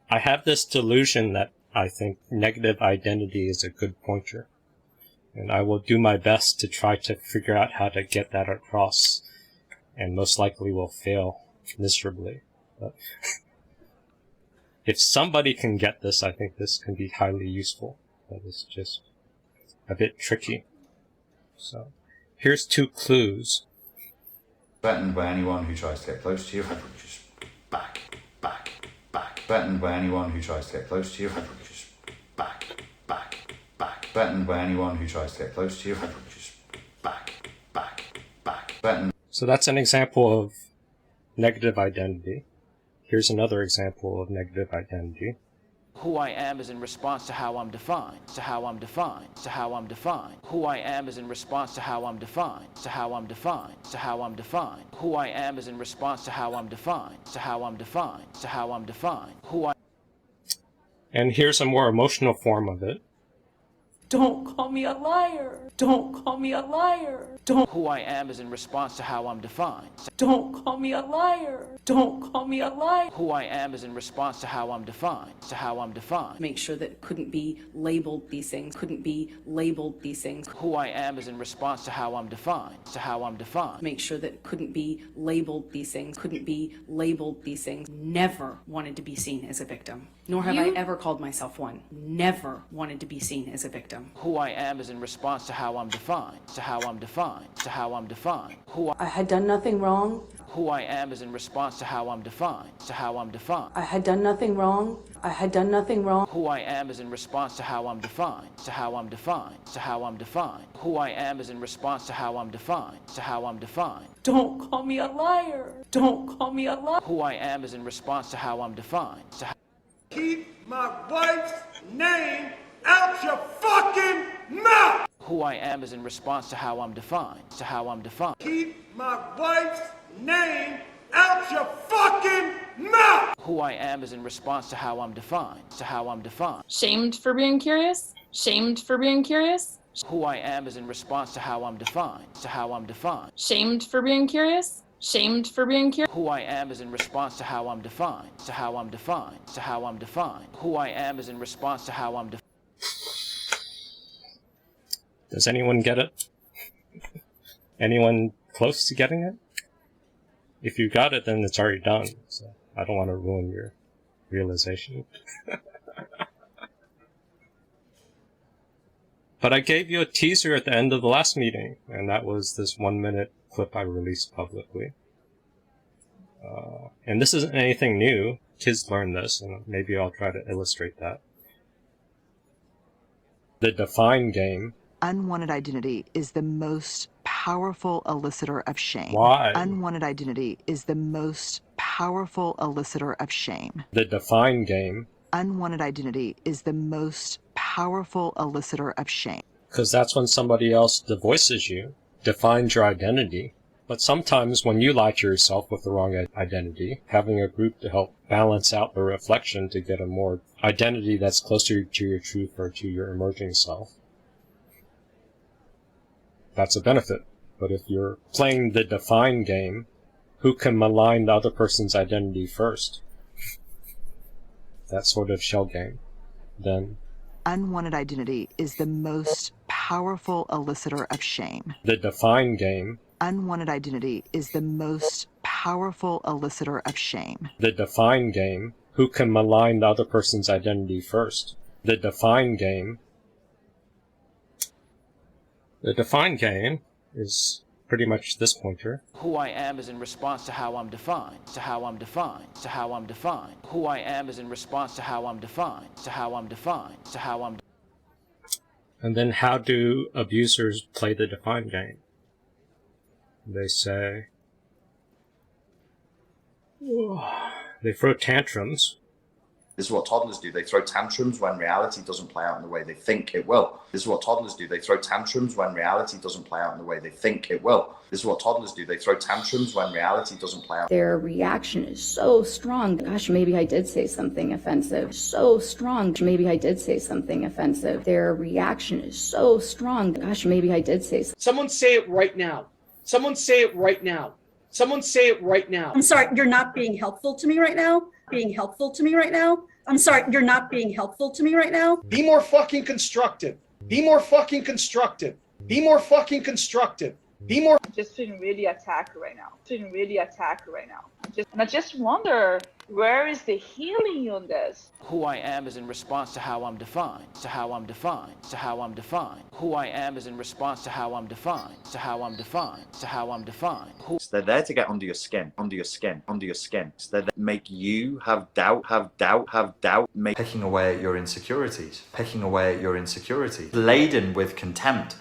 I have this delusion that I think negative identity is a good pointer. And I will do my best to try to figure out how to get that across, and most likely will fail miserably. But if somebody can get this, I think this can be highly useful. But it's just a bit tricky. So, here's 2 clues. Threatened by anyone who tries to get close to you, just back. Threatened by anyone who tries to get close to you, just back. Threatened by anyone who tries to get close to you, just back. Threatened. So that's an example of negative identity. Here's another example of negative identity. Who I am is in response to how I'm defined, to how I'm defined, to how I'm defined. Who I am is in response to how I'm defined, to how I'm defined, to how I'm defined. Who I am is in response to how I'm defined, to how I'm defined, to how I'm defined. And here's a more emotional form of it. Don't call me a liar. Don't call me a liar. Don't. Who I am is in response to how I'm defined. Don't call me a liar. Don't call me a liar. Who I am is in response to how I'm defined. To how I'm defined. Make sure that couldn't be labeled these things. Couldn't be labeled these things. Who I am is in response to how I'm defined. To how I'm defined. Make sure that couldn't be labeled these things. Couldn't be labeled these things. Never wanted to be seen as a victim. Nor have I ever called myself one. Never wanted to be seen as a victim. Who I am is in response to how I'm defined. To how I'm defined. To how I'm defined. I had done nothing wrong. Who I am is in response to how I'm defined. To how I'm defined. I had done nothing wrong. I had done nothing wrong. Who I am is in response to how I'm defined. To how I'm defined. To how I'm defined. Who I am is in response to how I'm defined. To how I'm defined. Don't call me a liar. Don't call me a liar. Who I am is in response to how I'm defined. Keep my wife's name out your fucking mouth! Who I am is in response to how I'm defined. To how I'm defined. Keep my wife's name out your fucking mouth! Who I am is in response to how I'm defined. To how I'm defined. Shamed for being curious? Shamed for being curious? Who I am is in response to how I'm defined. To how I'm defined. Shamed for being curious? Shamed for being curious? Who I am is in response to how I'm defined. To how I'm defined. To how I'm defined. Who I am is in response to how I'm defined. Does anyone get it? Anyone close to getting it? If you got it, then it's already done. So I don't want to ruin your realization. But I gave you a teaser at the end of the last meeting, and that was this 1-minute clip I released publicly. And this isn't anything new. Kids learn this, and maybe I'll try to illustrate that. The define game. Unwanted identity is the most powerful elicitor of shame. Why? Unwanted identity is the most powerful elicitor of shame. The define game. Unwanted identity is the most powerful elicitor of shame. Because that's when somebody else devoices you, defines your identity. But sometimes when you lie to yourself with the wrong identity, having a group to help balance out the reflection to get a more identity that's closer to your truth or to your emerging self, that's a benefit. But if you're playing the define game, who can malign the other person's identity first? That sort of shell game. Then unwanted identity is the most powerful elicitor of shame. The define game. Unwanted identity is the most powerful elicitor of shame. The define game. Who can malign the other person's identity first? The define game. The define game is pretty much this pointer. Who I am is in response to how I'm defined. To how I'm defined. To how I'm defined. Who I am is in response to how I'm defined. To how I'm defined. To how I'm. And then how do abusers play the define game? They say, they throw tantrums. This is what toddlers do. They throw tantrums when reality doesn't play out in the way they think it will. This is what toddlers do. They throw tantrums when reality doesn't play out in the way they think it will. This is what toddlers do. They throw tantrums when reality doesn't play out. Their reaction is so strong. Gosh, maybe I did say something offensive. So strong. Maybe I did say something offensive. Their reaction is so strong. Gosh, maybe I did say something. Someone say it right now. Someone say it right now. Someone say it right now. I'm sorry, you're not being helpful to me right now. being helpful to me right now. I'm sorry, you're not being helpful to me right now. Be more fucking constructive. Be more fucking constructive. Be more fucking constructive. Be more. Just feeling really attacked right now. And I just wonder, where is the healing on this? Who I am is in response to how I'm defined, to how I'm defined, to how I'm defined. Who I am is in response to how I'm defined, to how I'm defined, to how I'm defined. So they're there to get under your skin. So they're there to make you have doubt, picking away at your insecurities, laden with contempt.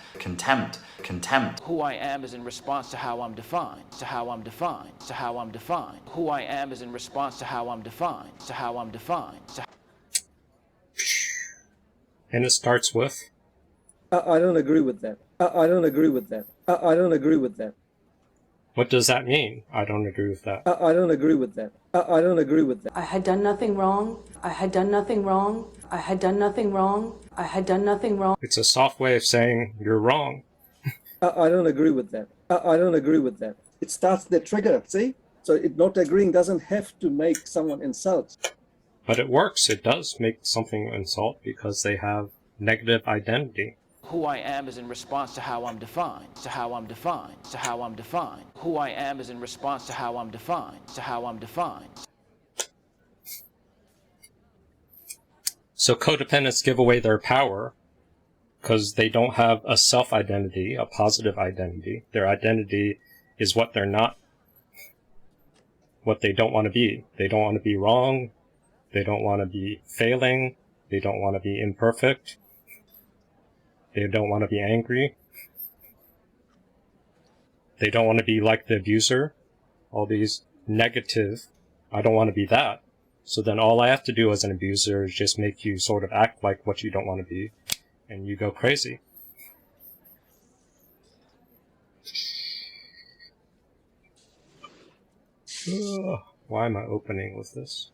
Who I am is in response to how I'm defined, to how I'm defined, to how I'm defined. Who I am is in response to how I'm defined, to how I'm defined. And it starts with, I don't agree with that. I don't agree with that. I don't agree with that. what does that mean? I don't agree with that. I don't agree with that. I don't agree with that. I had done nothing wrong. I had done nothing wrong. I had done nothing wrong. I had done nothing wrong. It's a soft way of saying you're wrong. I don't agree with that. I don't agree with that. It starts the trigger, see? So not agreeing doesn't have to make someone insult. But it works. It does make something insult because they have negative identity. Who I am is in response to how I'm defined, to how I'm defined, to how I'm defined. Who I am is in response to how I'm defined, to how I'm defined. So codependents give away their power because they don't have a self-identity, a positive identity. Their identity is what they're not, what they don't want to be. They don't want to be wrong. They don't want to be failing. They don't want to be imperfect. They don't want to be angry. They don't want to be like the abuser. All these negative, I don't want to be that. So then all I have to do as an abuser is just make you sort of act like what you don't want to be, and you go crazy. Ugh, why am I opening with this?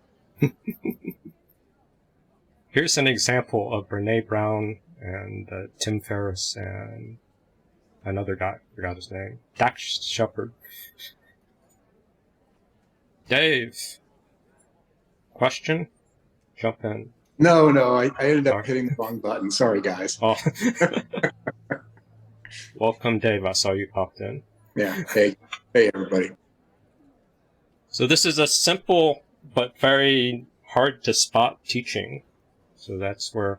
Here's an example of Brene Brown and Tim Ferriss and another guy, forgot his name, Dax Shepard. Dave, question? Jump in. No, I ended up hitting the wrong button. Sorry, guys. Oh. Welcome, Dave. I saw you popped in. Yeah. Hey, everybody. So this is a simple but very hard to spot teaching. So that's where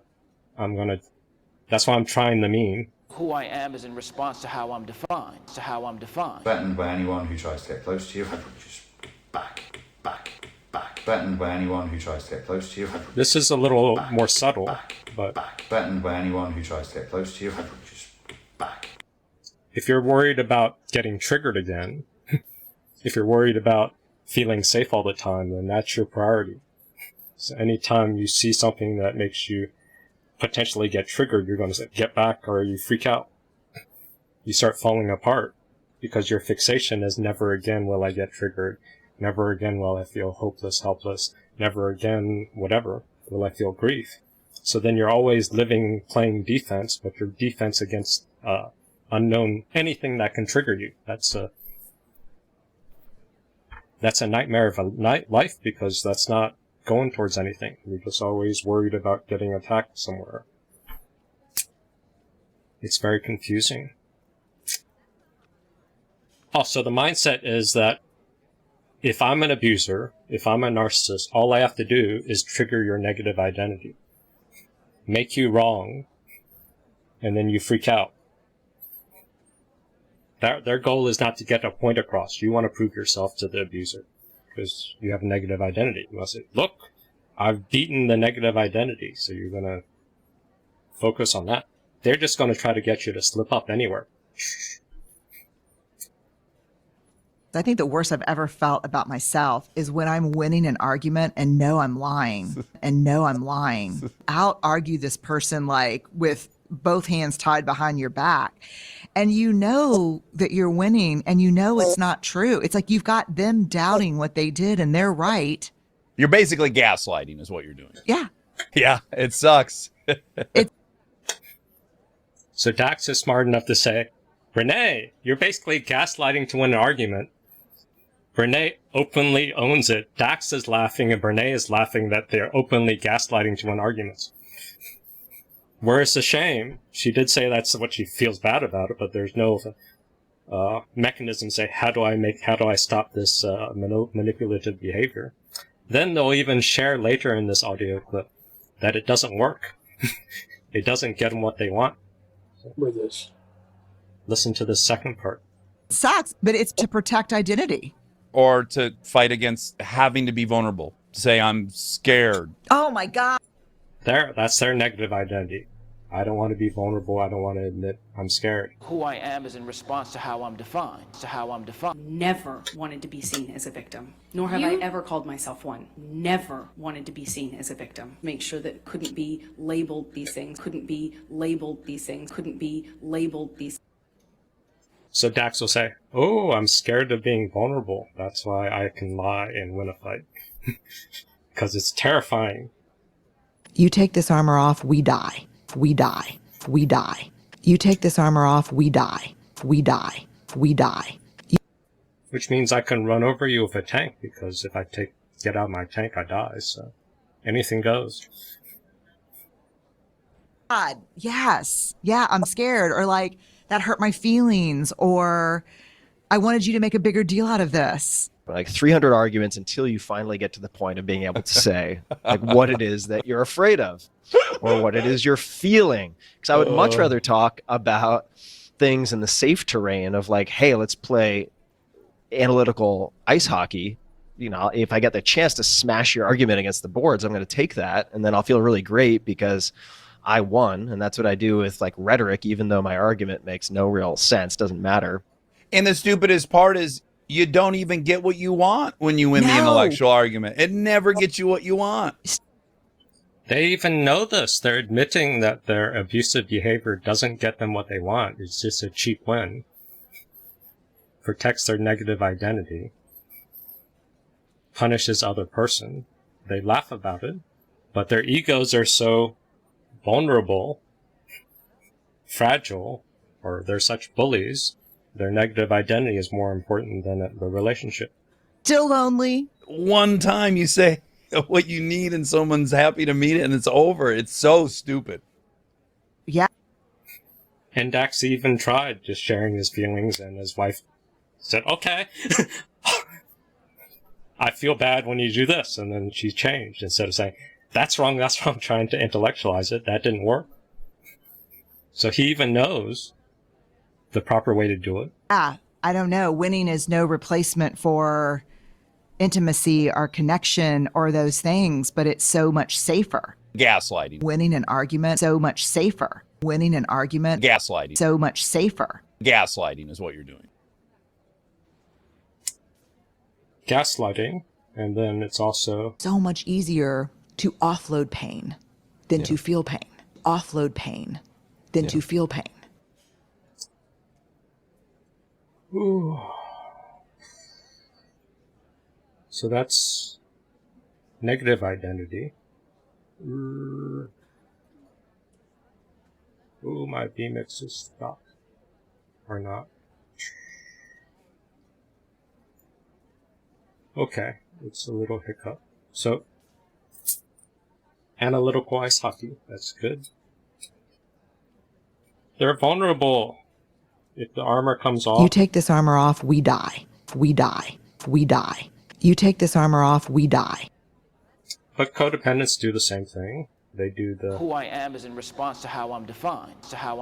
that's why I'm trying the meme. Who I am is in response to how I'm defined, to how I'm defined. Threatened by anyone who tries to get close to you, just back. Threatened by anyone who tries to get close to you. This is a little more subtle, but threatened by anyone who tries to get close to you, just back. If you're worried about getting triggered again, if you're worried about feeling safe all the time, then that's your priority. So anytime you see something that makes you potentially get triggered, you're going to say, get back, or you freak out. You start falling apart because your fixation is never again will I get triggered. Never again will I feel hopeless, helpless. Never again, whatever, will I feel grief. So then you're always playing defense, but your defense against unknown, anything that can trigger you. That's a nightmare of a life because that's not going towards anything. You're just always worried about getting attacked somewhere. It's very confusing. Also, the mindset is that if I'm an abuser, if I'm a narcissist, all I have to do is trigger your negative identity. Make you wrong, and then you freak out. Their goal is not to get a point across. You want to prove yourself to the abuser because you have a negative identity. You must say, look, I've beaten the negative identity, so you're going to focus on that. They're just going to try to get you to slip up anywhere. I think the worst I've ever felt about myself is when I'm winning an argument and know I'm lying. I'll argue this person like with both hands tied behind your back. And you know that you're winning and you know it's not true. It's like you've got them doubting what they did and they're right. You're basically gaslighting is what you're doing. Yeah. Yeah, it sucks. So Dax is smart enough to say, Renee, you're basically gaslighting to win an argument. Brene openly owns it. Dax is laughing and Brene is laughing that they're openly gaslighting to win arguments. Whereas the shame, she did say that's what she feels bad about it, but there's no mechanism to say, how do I stop this manipulative behavior? Then they'll even share later in this audio clip that it doesn't work. It doesn't get them what they want. With this. Listen to the second part. Sucks, but it's to protect identity. Or to fight against having to be vulnerable. Say, I'm scared. Oh my God. That's their negative identity. I don't want to be vulnerable. I don't want to admit I'm scared. Who I am is in response to how I'm defined. Never wanted to be seen as a victim, nor have I ever called myself one. Never wanted to be seen as a victim. Make sure that couldn't be labeled these things, couldn't be labeled these things, couldn't be labeled these. So Dax will say, oh, I'm scared of being vulnerable. That's why I can lie and win a fight. Because it's terrifying. You take this armor off, we die. We die. We die. You take this armor off, we die. We die. We die. Which means I can run over you with a tank, because if I get out of my tank, I die, so anything goes. God, yes. Yeah, I'm scared. Or like, that hurt my feelings. Or I wanted you to make a bigger deal out of this. Like 300 arguments until you finally get to the point of being able to say like what it is that you're afraid of or what it is you're feeling. Because I would much rather talk about things in the safe terrain of like, hey, let's play analytical ice hockey. You know, if I get the chance to smash your argument against the boards, I'm going to take that. And then I'll feel really great because I won. And that's what I do with like rhetoric, even though my argument makes no real sense, doesn't matter. And the stupidest part is you don't even get what you want when you win the intellectual argument. It never gets you what you want. They even know this. They're admitting that their abusive behavior doesn't get them what they want. It's just a cheap win. Protects their negative identity. Punishes other person. They laugh about it. But their egos are so vulnerable, fragile, or they're such bullies. Their negative identity is more important than the relationship. Still lonely. One time you say what you need and someone's happy to meet it and it's over. It's so stupid. Yeah. And Dax even tried just sharing his feelings, and his wife said, okay, I feel bad when you do this. And then she changed. Instead of saying, that's wrong, trying to intellectualize it. That didn't work. So he even knows the proper way to do it. Yeah, I don't know. Winning is no replacement for intimacy or connection or those things, but it's so much safer. Gaslighting. Winning an argument, so much safer. Winning an argument, Gaslighting. so much safer. Gaslighting is what you're doing. Gaslighting, and then it's also so much easier to offload pain than to feel pain. Offload pain than to feel pain. Ooh. So that's negative identity. Ooh, my vmix is stuck. Or not. Okay, it's a little hiccup. So, analytical ice hockey, that's good. They're vulnerable. If the armor comes off... You take this armor off, we die. We die. We die. You take this armor off, we die. But codependents do the same thing. They do the... Who I am is in response to how I'm defined. I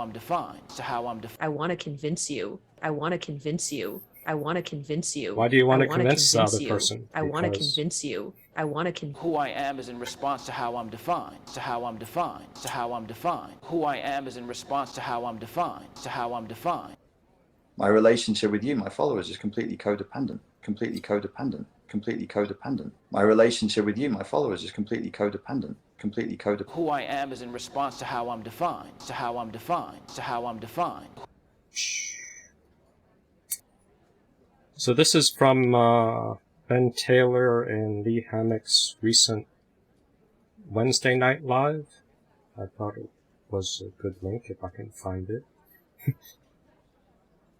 want to convince you. I want to convince you. I want to convince you. Why do you want to convince the other person? I want to convince you. Who I am is in response to how I'm defined. Who I am is in response to how I'm defined. My relationship with you, my followers, is completely codependent. My relationship with you, my followers, is completely codependent. Who I am is in response to how I'm defined. So this is from Ben Taylor and Lee Hammock's recent Wednesday Night Live. I thought it was a good link if I can find it.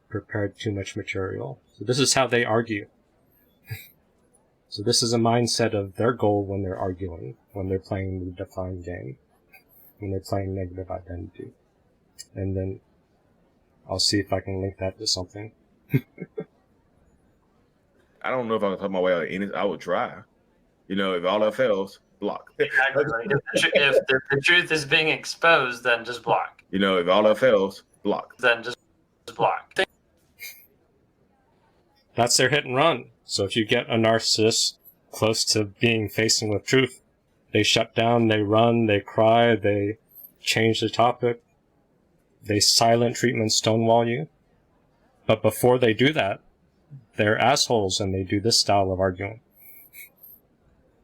Prepared too much material. So this is how they argue. So this is a mindset of their goal when they're arguing, when they're playing the defined game, when they're playing negative identity. And then I'll see if I can link that to something. I don't know if I can talk my way out of any. I would try. You know, if all else fails, block. Exactly. Like if the truth is being exposed, then just block. You know, if all else fails, block. Then just block. That's their hit and run. So if you get a narcissist close to being facing with truth, they shut down, they run, they cry, they change the topic, they silent treatment stonewall you. But before they do that, they're assholes and they do this style of arguing.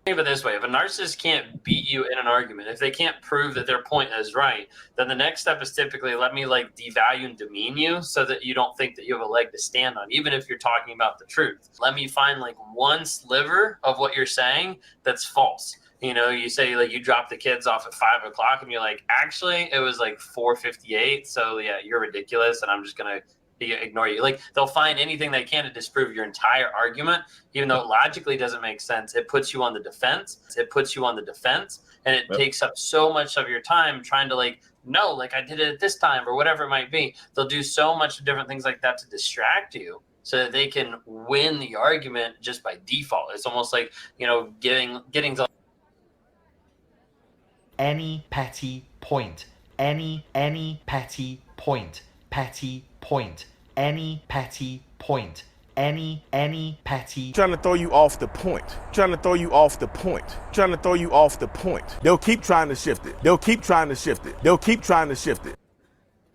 Think of it this way: if a narcissist can't beat you in an argument, if they can't prove that their point is right, then the next step is typically let me like devalue and demean you so that you don't think that you have a leg to stand on, even if you're talking about the truth. Let me find like one sliver of what you're saying that's false. You know, you say like you dropped the kids off at 5 o'clock and you're like, actually it was like 4:58. So yeah, you're ridiculous and I'm just going to ignore you. Like they'll find anything they can to disprove your entire argument, even though it logically doesn't make sense. It puts you on the defense. And it takes up so much of your time trying to like, no, like I did it at this time or whatever it might be. They'll do so much different things like that to distract you so that they can win the argument just by default. It's almost like, you know, getting to any petty point, any petty point, any petty point, any petty. Trying to throw you off the point. They'll keep trying to shift it.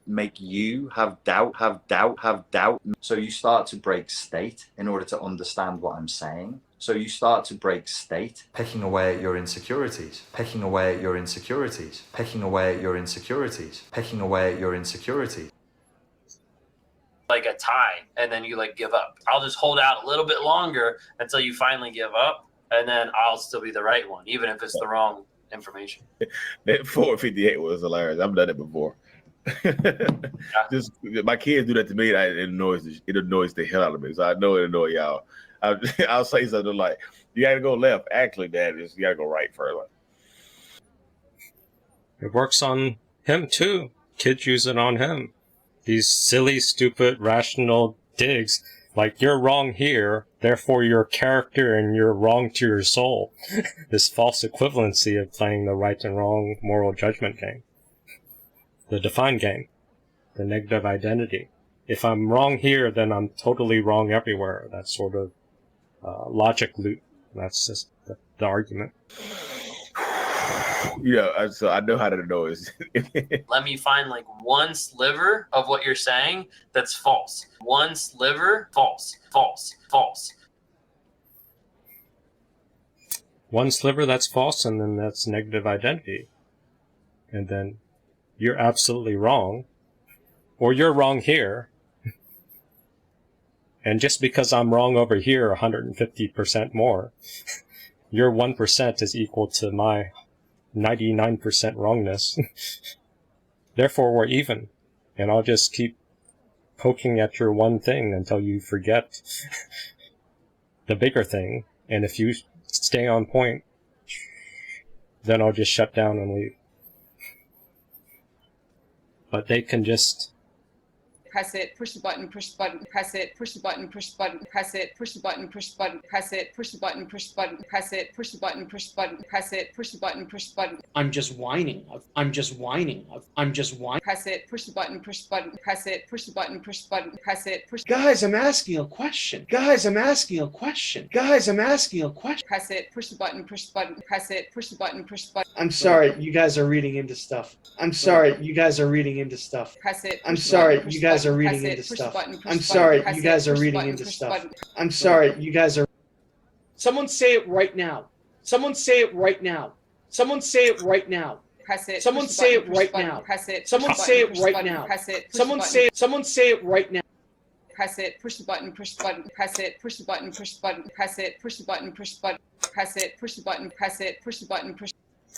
Make you have doubt. So you start to break state in order to understand what I'm saying. Picking away at your insecurities. like a tie, and then you like give up. I'll just hold out a little bit longer until you finally give up, and then I'll still be the right one, even if it's the wrong information. That 458 was hilarious. I've done it before. Just my kids do that to me. It annoys the hell out of me. So I know it annoys y'all. I'll say something like, "You got to go left." Actually, Dad, you got to go right first. It works on him too. Kids use it on him. These silly, stupid, rational digs, like you're wrong here, therefore your character and you're wrong to your soul. This false equivalency of playing the right and wrong moral judgment game. The defined game. The negative identity. If I'm wrong here, then I'm totally wrong everywhere. That sort of logic loop. That's just the argument. Yeah, so I know how to noise. Let me find like one sliver of what you're saying that's false. One sliver, false. One sliver that's false, and then that's negative identity. And then you're absolutely wrong, or you're wrong here. And just because I'm wrong over here 150% more, your 1% is equal to my 99% wrongness. Therefore, we're even. And I'll just keep poking at your one thing until you forget the bigger thing. And if you stay on point, then I'll just shut down and leave. But they can just press it, push the button, press it, push the button, press the button, press it, push the button, press the button, press it, push the button, press the button, press it, push the button, press the button, press it, push the button, press the button. I'm just whining. Press it, push the button, press the button, press it, push the button, press the button, press it, push. Guys, I'm asking a question. Press it, push the button, press the button, press it, push the button, press the button. I'm sorry, you guys are reading into stuff. Press it. I'm sorry, you guys are reading into stuff. I'm sorry, you guys are reading into stuff. Someone say it right now. Someone say it right now. Someone say it right now. Press it. Someone say it right now. Press it. Someone say it right now. Press it. Someone say it right now. Press it, push the button, press the button, press it, push the button, press the button, press it, push the button, press the button, press it, push the button, press it, push the button, push.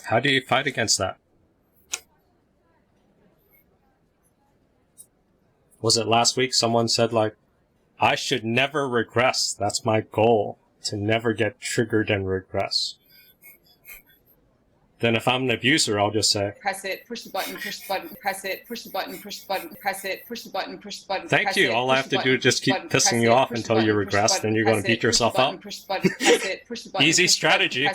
How do you fight against that? Was it last week someone said like, I should never regress, that's my goal. to never get triggered and regress. Then if I'm an abuser, I'll just say, press it, push the button, press it, push the button, press it, push the button, thank you. All I have to do is just keep pissing you off until you regress, then you're going to beat yourself up. Easy strategy.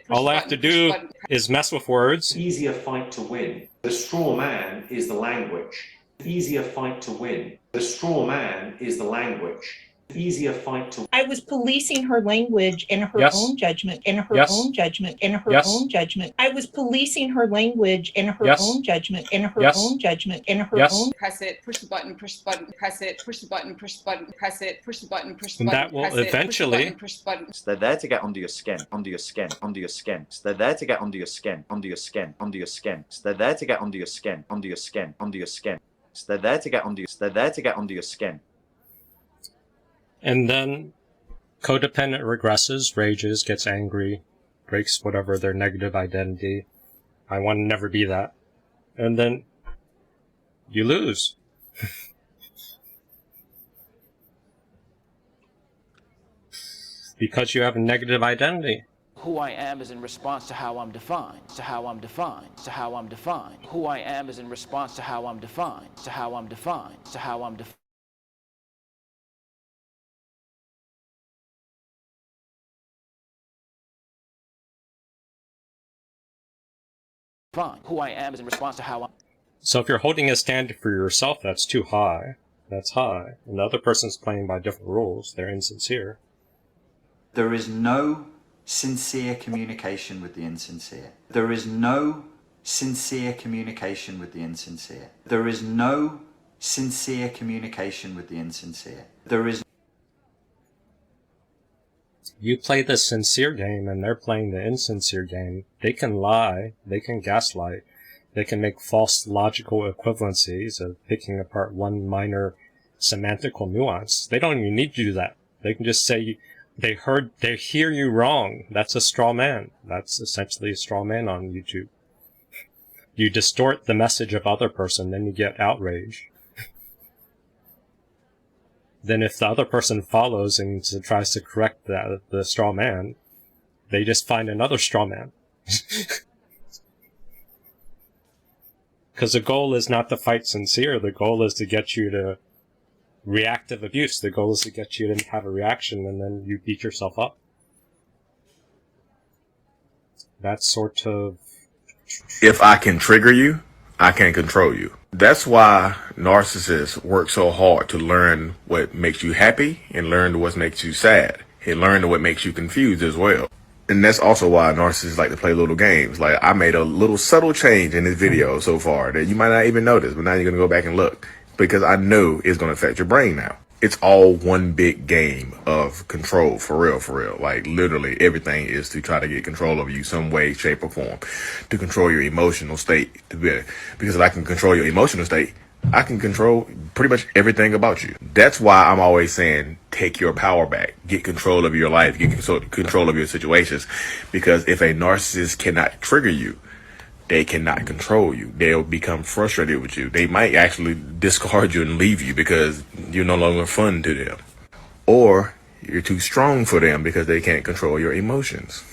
All I have to do is mess with words. Easier fight to win. The straw man is the language. Easier fight to win. The straw man is the language. Easier fight to. I was policing her language in her own judgment, in her own judgment, in her own judgment. I was policing her language in her own judgment, in her own judgment, in her own. Press it, push the button, press it, push the button, press it, push the button, and that will eventually. They're there to get under your skin, under your skin, under your skin. They're there to get under your skin, under your skin, under your skin. They're there to get under your skin, under your skin, under your skin. They're there to get under your. They're there to get under your skin. And then codependent regresses, rages, gets angry, breaks whatever their negative identity. I want to never be that. And then you lose. Because you have a negative identity. Who I am is in response to how I'm defined, to how I'm defined, to how I'm defined. Who I am is in response to how I'm defined, to how I'm defined, to how I'm defined. Who I am is in response to how I'm. So if you're holding a standard for yourself that's too high, that's high, and the other person's playing by different rules, they're insincere. There is no sincere communication with the insincere. There is no sincere communication with the insincere. There is no sincere communication with the insincere. There is. You play the sincere game and they're playing the insincere game. They can lie, they can gaslight, they can make false logical equivalencies of picking apart one minor semantical nuance. They don't even need to do that. They can just say they hear you wrong. That's a straw man. That's essentially a straw man on YouTube. You distort the message of other person, then you get outrage. Then if the other person follows and tries to correct the straw man, they just find another straw man. Because the goal is not to fight sincere, the goal is to get you to reactive abuse. The goal is to get you to have a reaction and then you beat yourself up. That's sort of... If I can trigger you, I can control you. That's why narcissists work so hard to learn what makes you happy and learn what makes you sad and learn what makes you confused as well. And that's also why narcissists like to play little games. Like I made a little subtle change in this video so far that you might not even notice, but now you're going to go back and look because I know it's going to affect your brain now. It's all one big game of control, for real, for real. Like literally everything is to try to get control of you some way, shape or form, to control your emotional state. Because if I can control your emotional state, I can control pretty much everything about you. That's why I'm always saying, take your power back, get control of your life, get control of your situations. Because if a narcissist cannot trigger you, they cannot control you. They'll become frustrated with you. They might actually discard you and leave you because you're no longer fun to them. Or you're too strong for them because they can't control your emotions.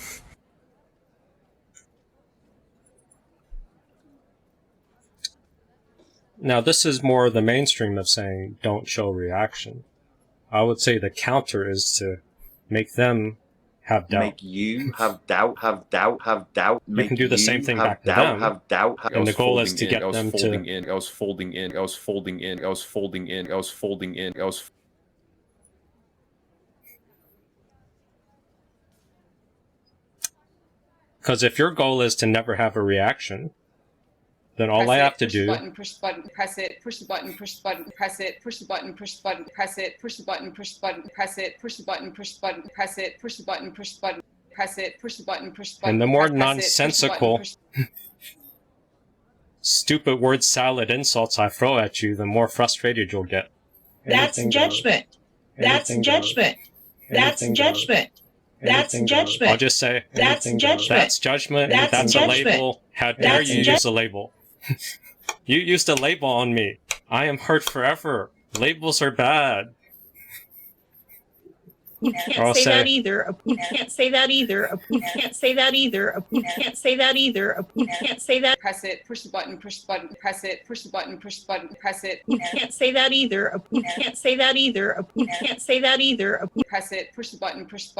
Now this is more the mainstream of saying don't show reaction. I would say the counter is to make them have doubt. Make you have doubt, have doubt, have doubt. You can do the same thing back to them. Have doubt, have doubt. And the goal is to get them to... I was folding in, I was folding in, I was folding in, I was folding in, I was... Because if your goal is to never have a reaction, then all I have to do... Push the button, press it, push the button, press it, push the button, press it, push the button, press it, push the button, press it, push the button, press it, push the button, And the more nonsensical, stupid word salad insults I throw at you, the more frustrated you'll get. That's judgment. That's judgment. That's judgment. That's judgment. I'll just say, that's judgment. That's judgment. That's a label. How dare you use a label? You used a label on me. I am hurt forever. Labels are bad. You can't say that either. You can't say that either. You can't say that either. You can't say that either. You can't say that. Press it, push the button, press it, push the button, press it. You can't say that either. You can't say that either. You can't say that either. Press it, push the button, press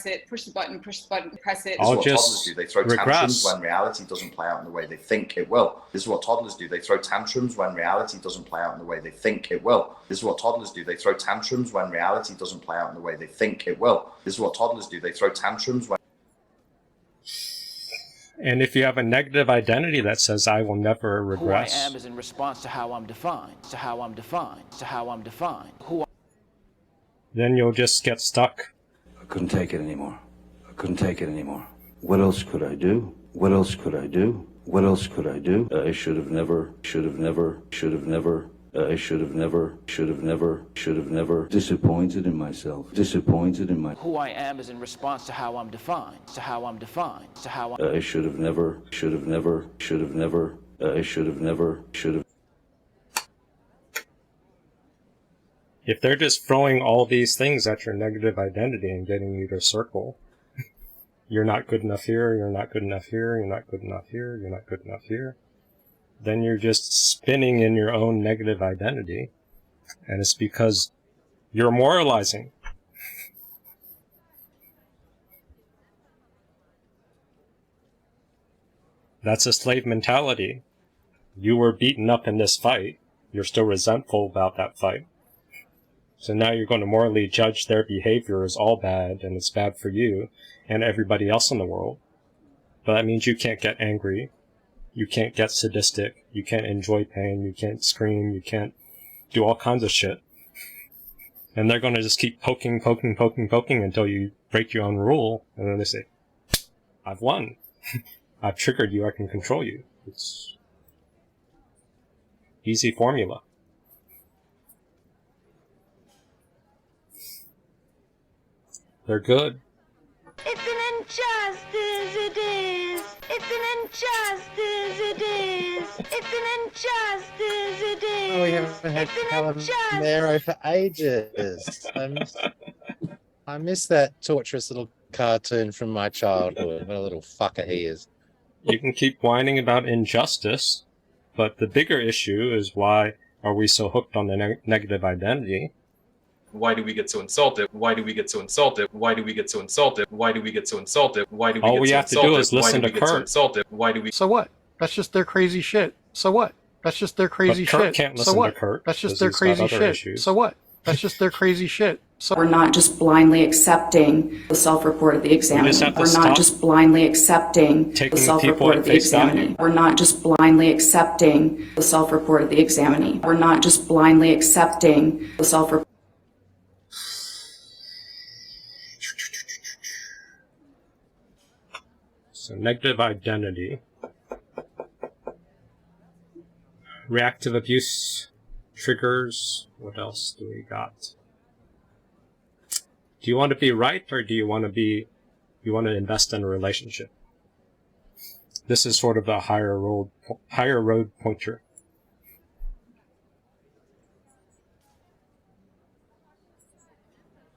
it, push the button, press it. This is what toddlers do. They throw tantrums when reality doesn't play out in the way they think it will. This is what toddlers do. They throw tantrums when reality doesn't play out in the way they think it will. This is what toddlers do. They throw tantrums when reality doesn't play out in the way they think it will. This is what toddlers do. They throw tantrums when... And if you have a negative identity that says, I will never regress. Who I am is in response to how I'm defined, to how I'm defined, to how I'm defined. Then you'll just get stuck. I couldn't take it anymore. I couldn't take it anymore. What else could I do? What else could I do? What else could I do? I should have never, I should have never, disappointed in myself, disappointed in my... Who I am is in response to how I'm defined, to how I'm defined, to how I should have never, I should have never. If they're just throwing all these things at your negative identity and getting you to circle, you're not good enough here, you're not good enough here, you're not good enough here, you're not good enough here, then you're just spinning in your own negative identity. And it's because you're moralizing. That's a slave mentality. You were beaten up in this fight. You're still resentful about that fight. So now you're going to morally judge their behavior as all bad, and it's bad for you and everybody else in the world. But that means you can't get angry. You can't get sadistic. You can't enjoy pain. You can't scream. You can't do all kinds of shit. And they're going to just keep poking until you break your own rule. And then they say, I've won. I've triggered you. I can control you. It's easy formula. They're good. It's an injustice, it is. It's an injustice, it is. It's an injustice, it is. Oh, we haven't had Calamero for ages. I miss that torturous little cartoon from my childhood. What a little fucker he is. You can keep whining about injustice, but the bigger issue is why are we so hooked on the negative identity? Why do we get so insulted? Why do we get so insulted? Why do we get so insulted? Why do we get so insulted? Why do we All get we so have to insulted? do is listen to Kurt. Insulted? Why do we? So what? That's just their crazy shit. So what? That's just their crazy But Kurt shit. can't So listen what? to Kurt That's just because their he's got crazy other shit. issues. So what? That's just their crazy shit. So we're not just blindly accepting the self-report of the examining. We're not just blindly accepting the self-report of the examining. We're not just blindly accepting the self-report of the examining. We're not just blindly accepting the self-report. So negative identity, reactive abuse, triggers, what else do we got? Do you want to be right, or do you want to invest in a relationship? This is sort of a higher road pointer.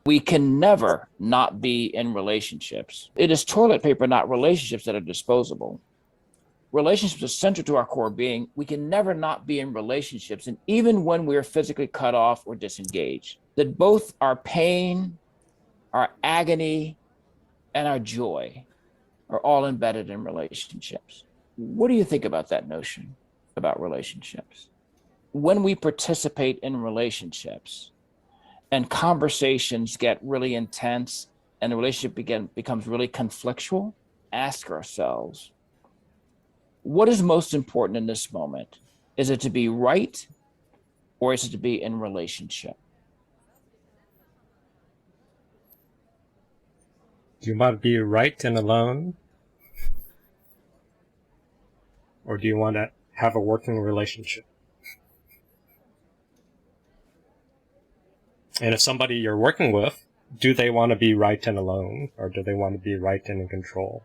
We can never not be in relationships. It is toilet paper, not relationships, that are disposable. Relationships are central to our core being. We can never not be in relationships, and even when we're physically cut off or disengaged, that both our pain, our agony, and our joy are all embedded in relationships. What do you think about that notion about relationships? When we participate in relationships, and conversations get really intense and the relationship becomes really conflictual, ask ourselves, what is most important in this moment? Is it to be right, or is it to be in relationship? Do you want to be right and alone? Or do you want to have a working relationship? And if somebody you're working with, do they want to be right and alone? Or do they want to be right and in control?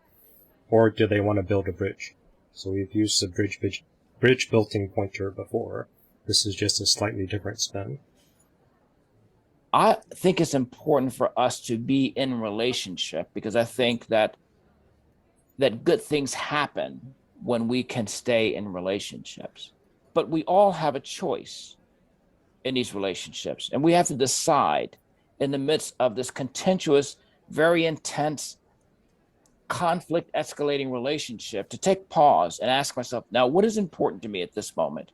Or do they want to build a bridge? So we've used the bridge building pointer before. This is just a slightly different spin. I think it's important for us to be in relationship, because I think that good things happen when we can stay in relationships. But we all have a choice in these relationships, and we have to decide in the midst of this contentious, very intense, conflict escalating relationship to take pause and ask myself, now, what is important to me at this moment?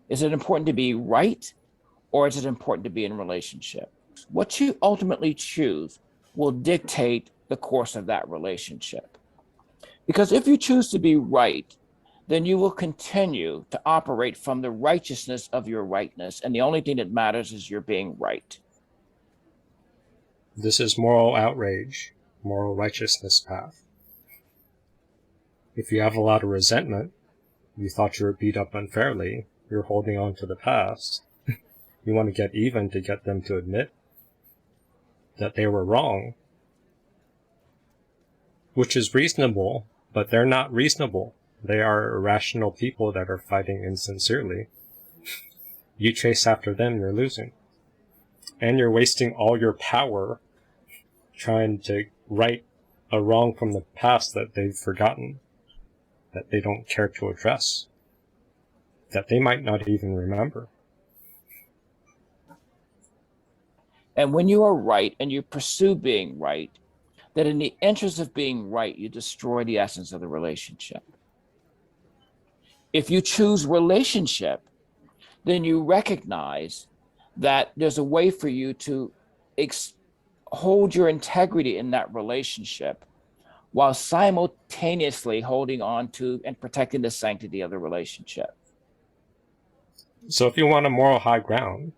Is it important to be right, or is it important to be in relationship? What you ultimately choose will dictate the course of that relationship. Because if you choose to be right, then you will continue to operate from the righteousness of your rightness. And the only thing that matters is you're being right. This is moral outrage, moral righteousness path. If you have a lot of resentment, you thought you were beat up unfairly, you're holding on to the past. You want to get even to get them to admit that they were wrong, which is reasonable, but they're not reasonable. They are irrational people that are fighting insincerely. You chase after them, you're losing. And you're wasting all your power trying to right a wrong from the past that they've forgotten, that they don't care to address, that they might not even remember. And when you are right and you pursue being right, that in the interest of being right, you destroy the essence of the relationship. If you choose relationship, then you recognize that there's a way for you to hold your integrity in that relationship while simultaneously holding on to and protecting the sanctity of the relationship. So if you want a moral high ground,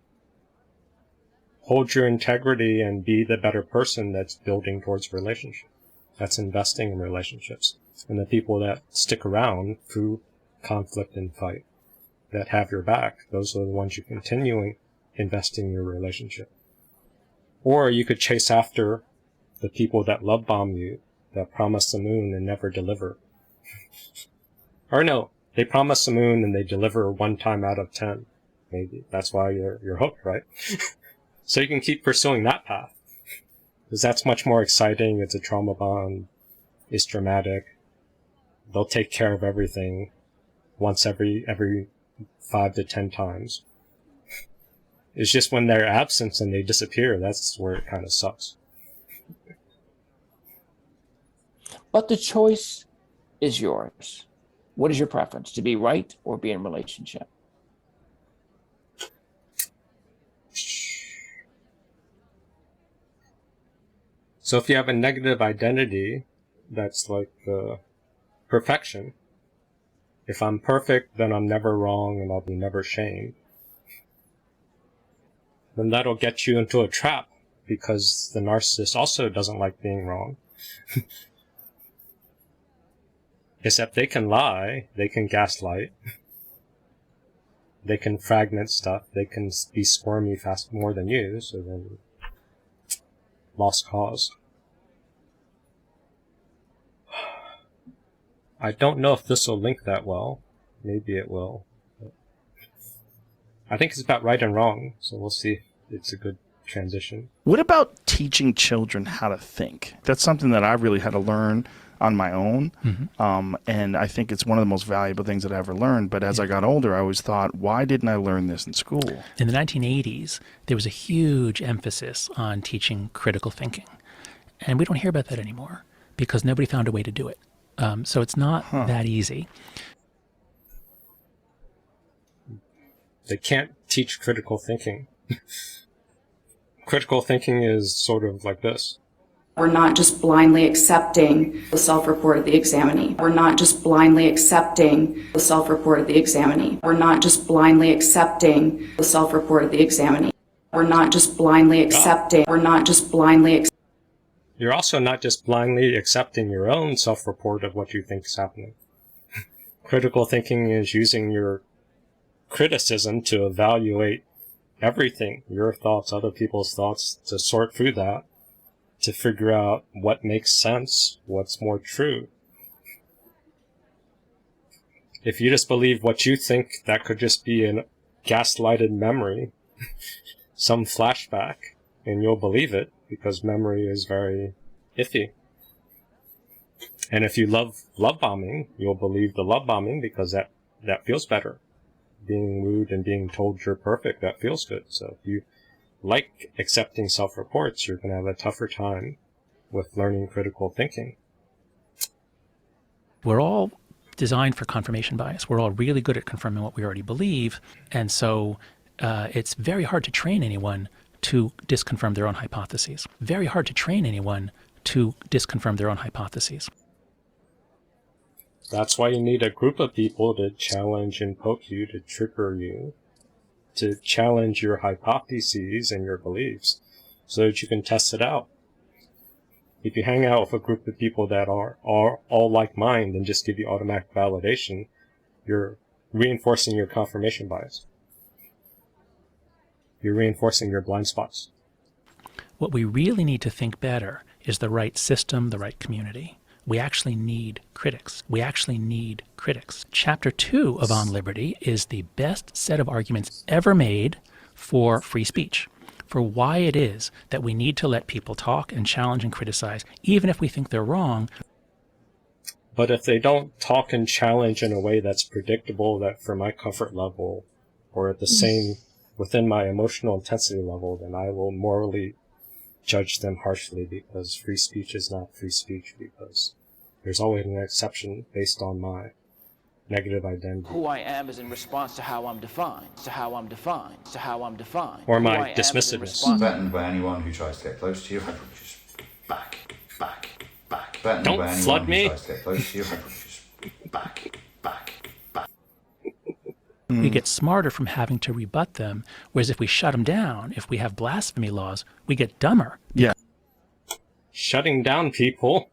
hold your integrity and be the better person that's building towards relationship. That's investing in relationships. And the people that stick around through conflict and fight, that have your back, those are the ones you continue investing in your relationship. Or you could chase after the people that love bomb you, that promise the moon and never deliver. Or no, they promise the moon and they deliver 1 time out of 10. Maybe that's why you're hooked, right? So you can keep pursuing that path, because that's much more exciting. It's a trauma bond. It's dramatic. They'll take care of everything once every 5 to 10 times. It's just when they're absent and they disappear, that's where it kind of sucks. But the choice is yours. What is your preference, to be right or be in relationship? So if you have a negative identity, that's like perfection. If I'm perfect, then I'm never wrong and I'll be never shamed. Then that'll get you into a trap, because the narcissist also doesn't like being wrong. Except they can lie, they can gaslight, they can fragment stuff, they can be squirmy fast more than you, so then lost cause. I don't know if this will link that well. Maybe it will. But I think it's about right and wrong, so we'll see if it's a good transition. What about teaching children how to think? That's something that I really had to learn on my own. Mm-hmm. And I think it's one of the most valuable things that I ever learned. But as I got older, I always thought, why didn't I learn this in school? In the 1980s, there was a huge emphasis on teaching critical thinking. And we don't hear about that anymore because nobody found a way to do it. So it's not that easy. They can't teach critical thinking. Critical thinking is sort of like this. We're not just blindly accepting the self-report of the examinee. We're not just blindly accepting the self-report of the examinee. We're not just blindly accepting the self-report of the examinee. We're not just blindly accepting. We're not just blindly. You're also not just blindly accepting your own self-report of what you think is happening. Critical thinking is using your criticism to evaluate everything, your thoughts, other people's thoughts, to sort through that, to figure out what makes sense, what's more true. If you just believe what you think, that could just be a gaslighted memory, some flashback, and you'll believe it because memory is very iffy. And if you love bombing, you'll believe the love bombing because that feels better. Being wooed and being told you're perfect, that feels good. So if you like accepting self-reports, you're going to have a tougher time with learning critical thinking. We're all designed for confirmation bias. We're all really good at confirming what we already believe. And so it's very hard to train anyone to disconfirm their own hypotheses. Very hard to train anyone to disconfirm their own hypotheses. That's why you need a group of people to challenge and poke you, to trigger you, to challenge your hypotheses and your beliefs so that you can test it out. If you hang out with a group of people that are all like-minded and just give you automatic validation, you're reinforcing your confirmation bias. You're reinforcing your blind spots. What we really need to think better is the right system, the right community. We actually need critics. We actually need critics. Chapter 2 of On Liberty is the best set of arguments ever made for free speech, for why it is that we need to let people talk and challenge and criticize, even if we think they're wrong. But if they don't talk and challenge in a way that's predictable, that for my comfort level, or at the same within my emotional intensity level, then I will morally judge them harshly, because free speech is not free speech, because there's always an exception based on my negative identity. Who I am is in response to how I'm defined, to how I'm defined, to how I'm defined. Or my dismissiveness. Threatened by anyone who tries to get close to you, I will just back. Threatened Don't by anyone flood who me. tries to get close to you, I will just back. We get smarter from having to rebut them, whereas if we shut them down, if we have blasphemy laws, we get dumber. Yeah. Shutting down people.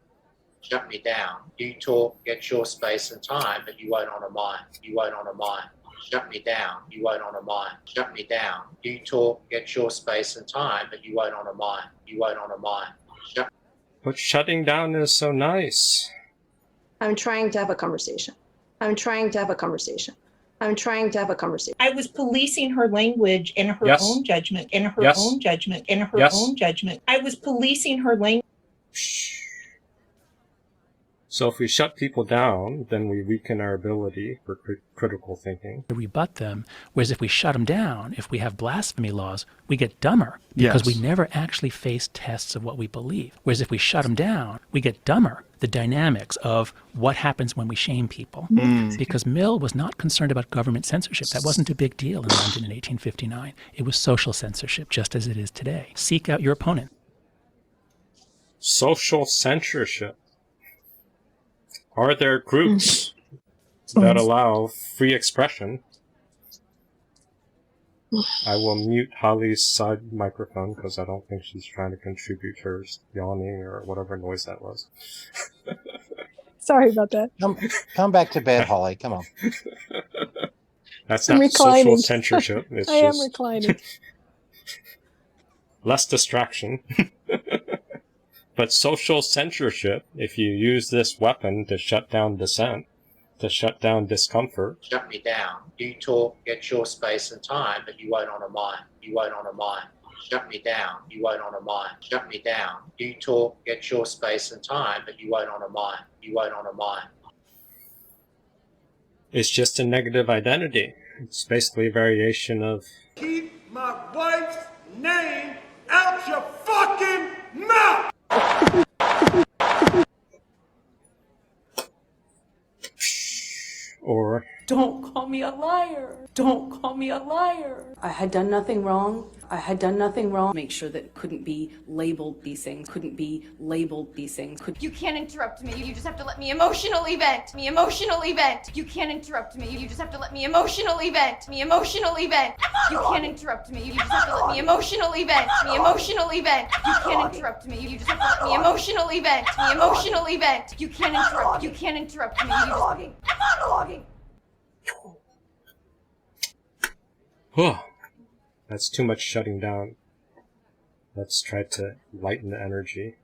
Shut me down. You talk, get your space and time, but you won't honor mine. You won't honor mine. Shut me down. You won't honor mine. Shut me down. You talk, get your space and time, but you won't honor mine. You won't honor mine. But shutting down is so nice. I'm trying to have a conversation. I'm trying to have a conversation. I'm trying to have a conversation. I was policing her language in her Yes. own judgment, in her Yes. own judgment, in her Yes. own judgment. I was policing her language. So if we shut people down, then we weaken our ability for critical thinking. To rebut them, whereas if we shut them down, if we have blasphemy laws, we get dumber because Yes. we never actually face tests of what we believe. Whereas if we shut them down, we get dumber. The dynamics of what happens when we shame people. Because Mill was not concerned about government censorship. That wasn't a big deal in London in 1859. It was social censorship, just as it is today. Seek out your opponent. Social censorship. Are there groups that allow free expression? I will mute Holly's side microphone because I don't think she's trying to contribute hers yawning or whatever noise that was. Sorry about that. Come back to bed, Holly. Come on. That's I'm not social reclining. censorship. It's I am just reclining. less distraction. But social censorship, if you use this weapon to shut down dissent, to shut down discomfort. Shut me down. You talk, get your space and time, but you won't honor mine. You won't honor mine. Shut me down. You won't honor mine. Shut me down. You talk, get your space and time, but you won't honor mine. You won't honor mine. It's just a negative identity. It's basically a variation of Keep my wife's name out your fucking mouth! or Don't call me a liar. Don't call me a liar. I had done nothing wrong. I had done nothing wrong. Make sure that couldn't be labeled these things. Couldn't be labeled these things. You can't interrupt me. You just have to let me emotionally vent. Me emotionally vent. You can't interrupt me. You just have to let me emotionally vent. Me emotionally vent. You can't interrupt me. You just have to let me emotionally vent. Me emotionally vent. You can't interrupt me. You just have to let me emotionally vent. Me emotionally vent. You can't interrupt. You can't interrupt me. You just monologuing. That's too much shutting down. Let's try to lighten the energy.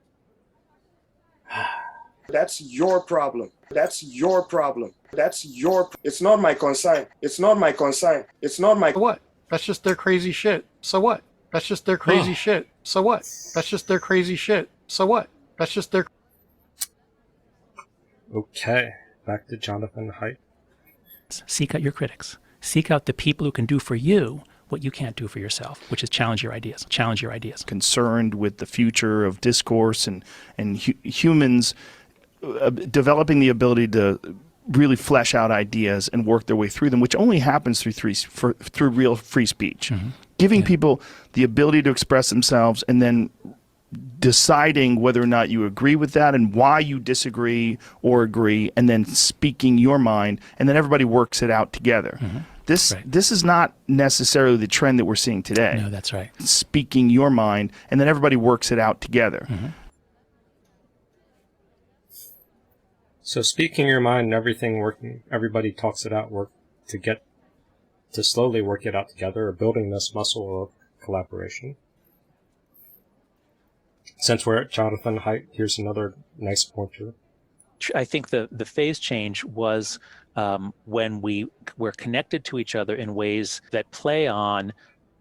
That's your problem. That's your problem. That's your... It's not my concern. It's not my concern. It's not my... What? That's just their crazy shit. So what? That's just their crazy shit. So what? That's just their crazy shit. So what? That's just their... Okay, back to Jonathan Haidt. Seek out your critics. Seek out the people who can do for you what you can't do for yourself, which is challenge your ideas. Challenge your ideas. Concerned with the future of discourse and humans developing the ability to really flesh out ideas and work their way through them, which only happens through real free speech. Mm-hmm. Giving people the ability to express themselves and then deciding whether or not you agree with that and why you disagree or agree, and then speaking your mind, and then everybody works it out together. Mm-hmm. This is not necessarily the trend that we're seeing today. No, that's right. Speaking your mind, and then everybody works it out together. Mm-hmm. So speaking your mind and everything working, everybody talks it out, to slowly work it out together, or building this muscle of collaboration. Since we're at Jonathan Haidt, here's another nice pointer. I think the phase change was when we were connected to each other in ways that play on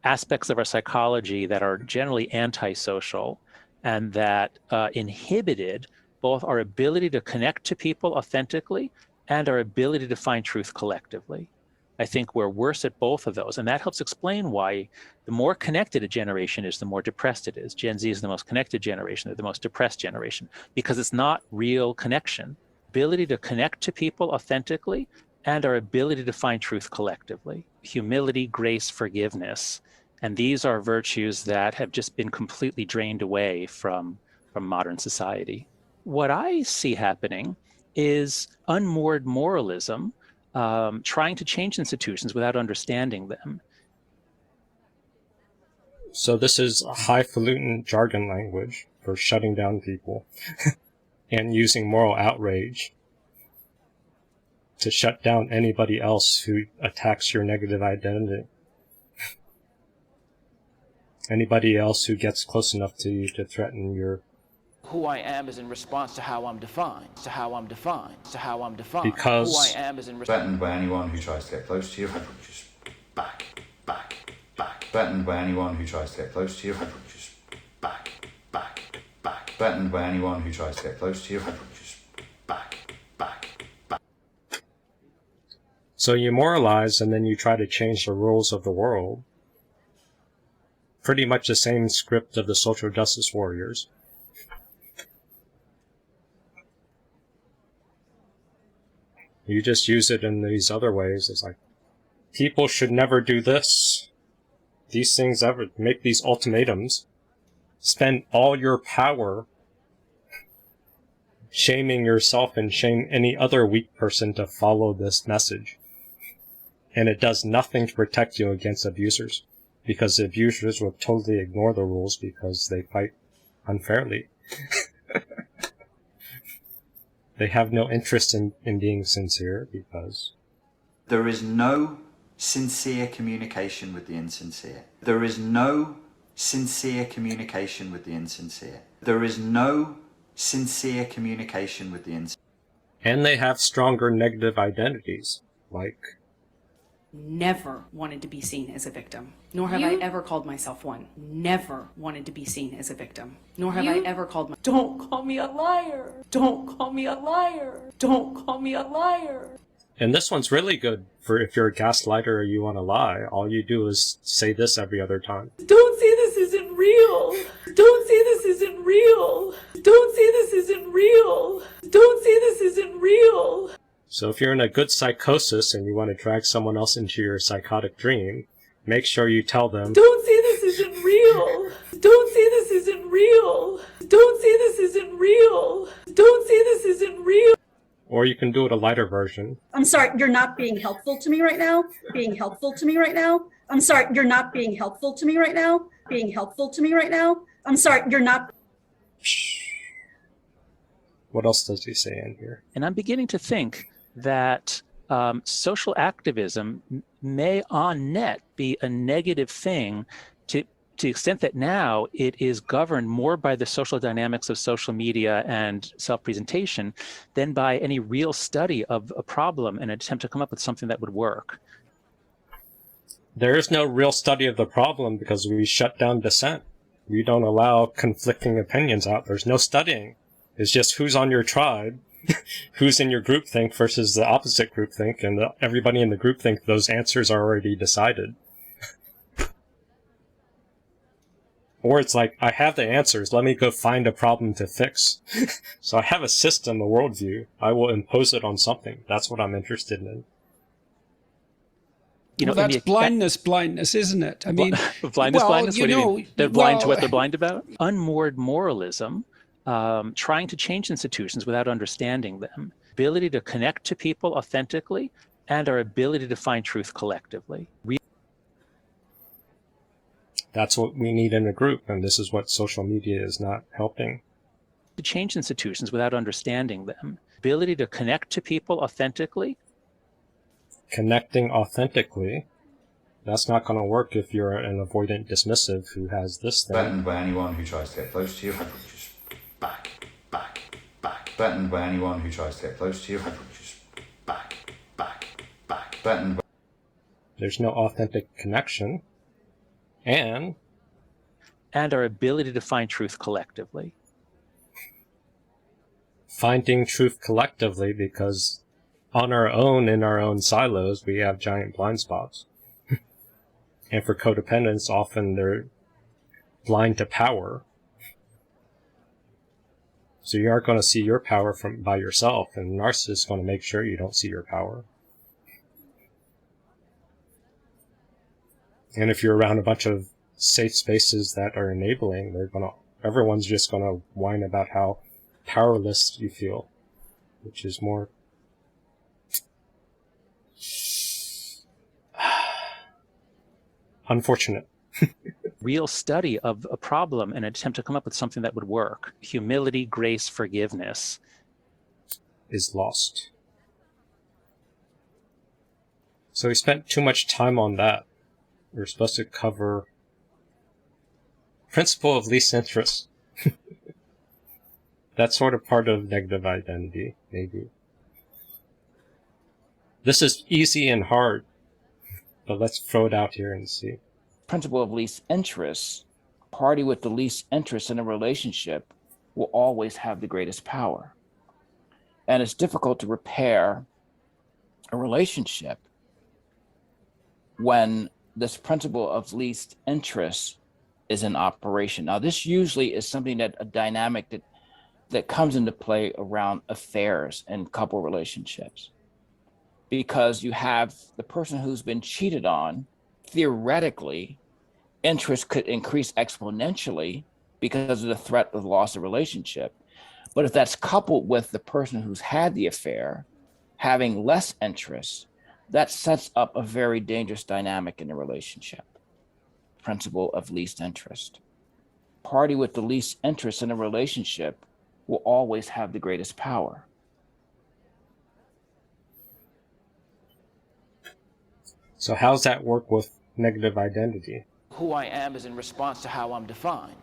aspects of our psychology that are generally antisocial and that inhibited both our ability to connect to people authentically and our ability to find truth collectively. I think we're worse at both of those, and that helps explain why the more connected a generation is, the more depressed it is. Gen Z is the most connected generation, they're the most depressed generation, because it's not real connection. Ability to connect to people authentically and our ability to find truth collectively. Humility, grace, forgiveness, and these are virtues that have just been completely drained away from modern society. What I see happening is unmoored moralism, trying to change institutions without understanding them. So this is highfalutin jargon language for shutting down people and using moral outrage to shut down anybody else who attacks your negative identity. Anybody else who gets close enough to you to threaten your... Who I am is in response to how I'm defined, to how I'm defined, to how I'm defined. Because who I am is in threatened by anyone who tries to get close to you, just back. Threatened by anyone who tries to get close to you, just back. Threatened by anyone who tries to get close to you, just back. So you moralize and then you try to change the rules of the world. Pretty much the same script of the social justice warriors. You just use it in these other ways. It's like, people should never do this. These things ever, make these ultimatums. Spend all your power shaming yourself and shame any other weak person to follow this message. And it does nothing to protect you against abusers, because the abusers will totally ignore the rules because they fight unfairly. They have no interest in being sincere because... There is no sincere communication with the insincere. There is no sincere communication with the insincere. There is no sincere communication with the insincere. And they have stronger negative identities, like... Never wanted to be seen as a victim, nor have I ever called myself one. Never wanted to be seen as a victim, nor have I ever called myself. Don't call me a liar. Don't call me a liar. Don't call me a liar. And this one's really good for if you're a gaslighter or you want to lie. All you do is say this every other time. Don't say this isn't real. Don't say this isn't real. Don't say this isn't real. Don't say this isn't real. So if you're in a good psychosis and you want to drag someone else into your psychotic dream, make sure you tell them, don't say this isn't real. Don't say this isn't real. Don't say this isn't real. Don't say this isn't real. Or you can do it a lighter version. I'm sorry, you're not being helpful to me right now. Being helpful to me right now. I'm sorry, you're not being helpful to me right now. Being helpful to me right now. I'm sorry, you're not. What else does he say in here? And I'm beginning to think that social activism may on net be a negative thing to the extent that now it is governed more by the social dynamics of social media and self-presentation than by any real study of a problem and an attempt to come up with something that would work. There is no real study of the problem because we shut down dissent. We don't allow conflicting opinions out. There's no studying. It's just who's on your tribe, who's in your groupthink versus the opposite groupthink, and everybody in the groupthink, those answers are already decided. Or it's like, I have the answers, let me go find a problem to fix. So I have a system, a worldview. I will impose it on something. That's what I'm interested in. You know, that's blindness, isn't it? I mean, blindness. What do you mean? They're blind to what they're blind about? Unmoored moralism, trying to change institutions without understanding them, ability to connect to people authentically, and our ability to find truth collectively. That's what we need in a group, and this is what social media is not helping. To change institutions without understanding them, ability to connect to people authentically. Connecting authentically, that's not going to work if you're an avoidant dismissive who has this thing. Threatened by anyone who tries to get close to you, I would just back. Threatened by anyone who tries to get close to you, I would just back. Threatened by... There's no authentic connection. And our ability to find truth collectively. Finding truth collectively, because on our own, in our own silos, we have giant blind spots. And for codependents, often they're blind to power. So you aren't going to see your power by yourself, and the narcissist is going to make sure you don't see your power. And if you're around a bunch of safe spaces that are enabling, everyone's just gonna whine about how powerless you feel, which is more unfortunate. Real study of a problem and attempt to come up with something that would work. Humility, grace, forgiveness is lost. So we spent too much time on that. We're supposed to cover principle of least interest. That's sort of part of negative identity, maybe. This is easy and hard, but let's throw it out here and see. Principle of least interest, party with the least interest in a relationship will always have the greatest power. And it's difficult to repair a relationship when this principle of least interest is in operation. Now, this usually is something a dynamic that comes into play around affairs and couple relationships. Because you have the person who's been cheated on, theoretically, interest could increase exponentially because of the threat of loss of relationship. But if that's coupled with the person who's had the affair having less interest, that sets up a very dangerous dynamic in the relationship. Principle of least interest. Party with the least interest in a relationship will always have the greatest power. So how's that work with negative identity? Who I am is in response to how I'm defined,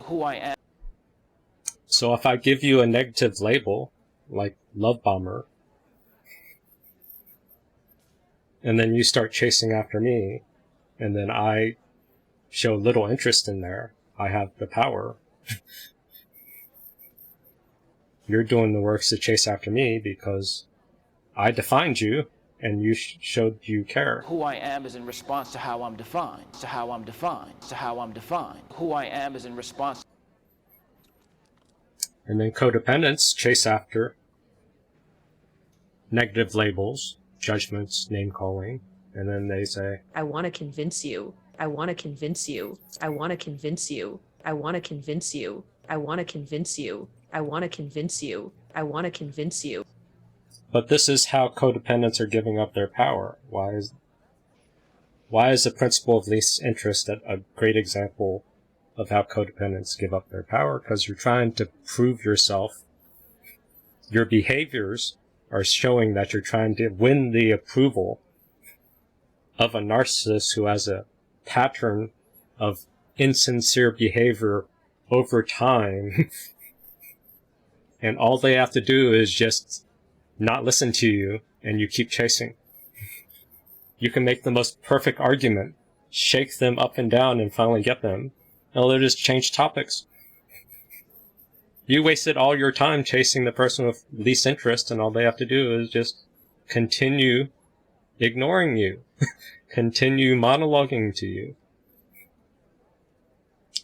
Who I am. So if I give you a negative label, like love bomber, and then you start chasing after me, and then I show little interest in there, I have the power. You're doing the work to chase after me because I defined you, and you showed you care. Who I am is in response to how I'm defined, Who I am is in response. And then codependents chase after negative labels, judgments, name-calling, and then they say, I want to convince you. I want to convince you. I want to convince you. I want to convince you. I want to convince you. I want to convince you. I want to convince you. But this is how codependents are giving up their power. Why is the principle of least interest a great example of how codependents give up their power? Because you're trying to prove yourself. Your behaviors are showing that you're trying to win the approval of a narcissist who has a pattern of insincere behavior over time. And all they have to do is just not listen to you, and you keep chasing. You can make the most perfect argument, shake them up and down and finally get them, and they'll just change topics. You wasted all your time chasing the person with least interest, and all they have to do is just continue ignoring you, continue monologuing to you,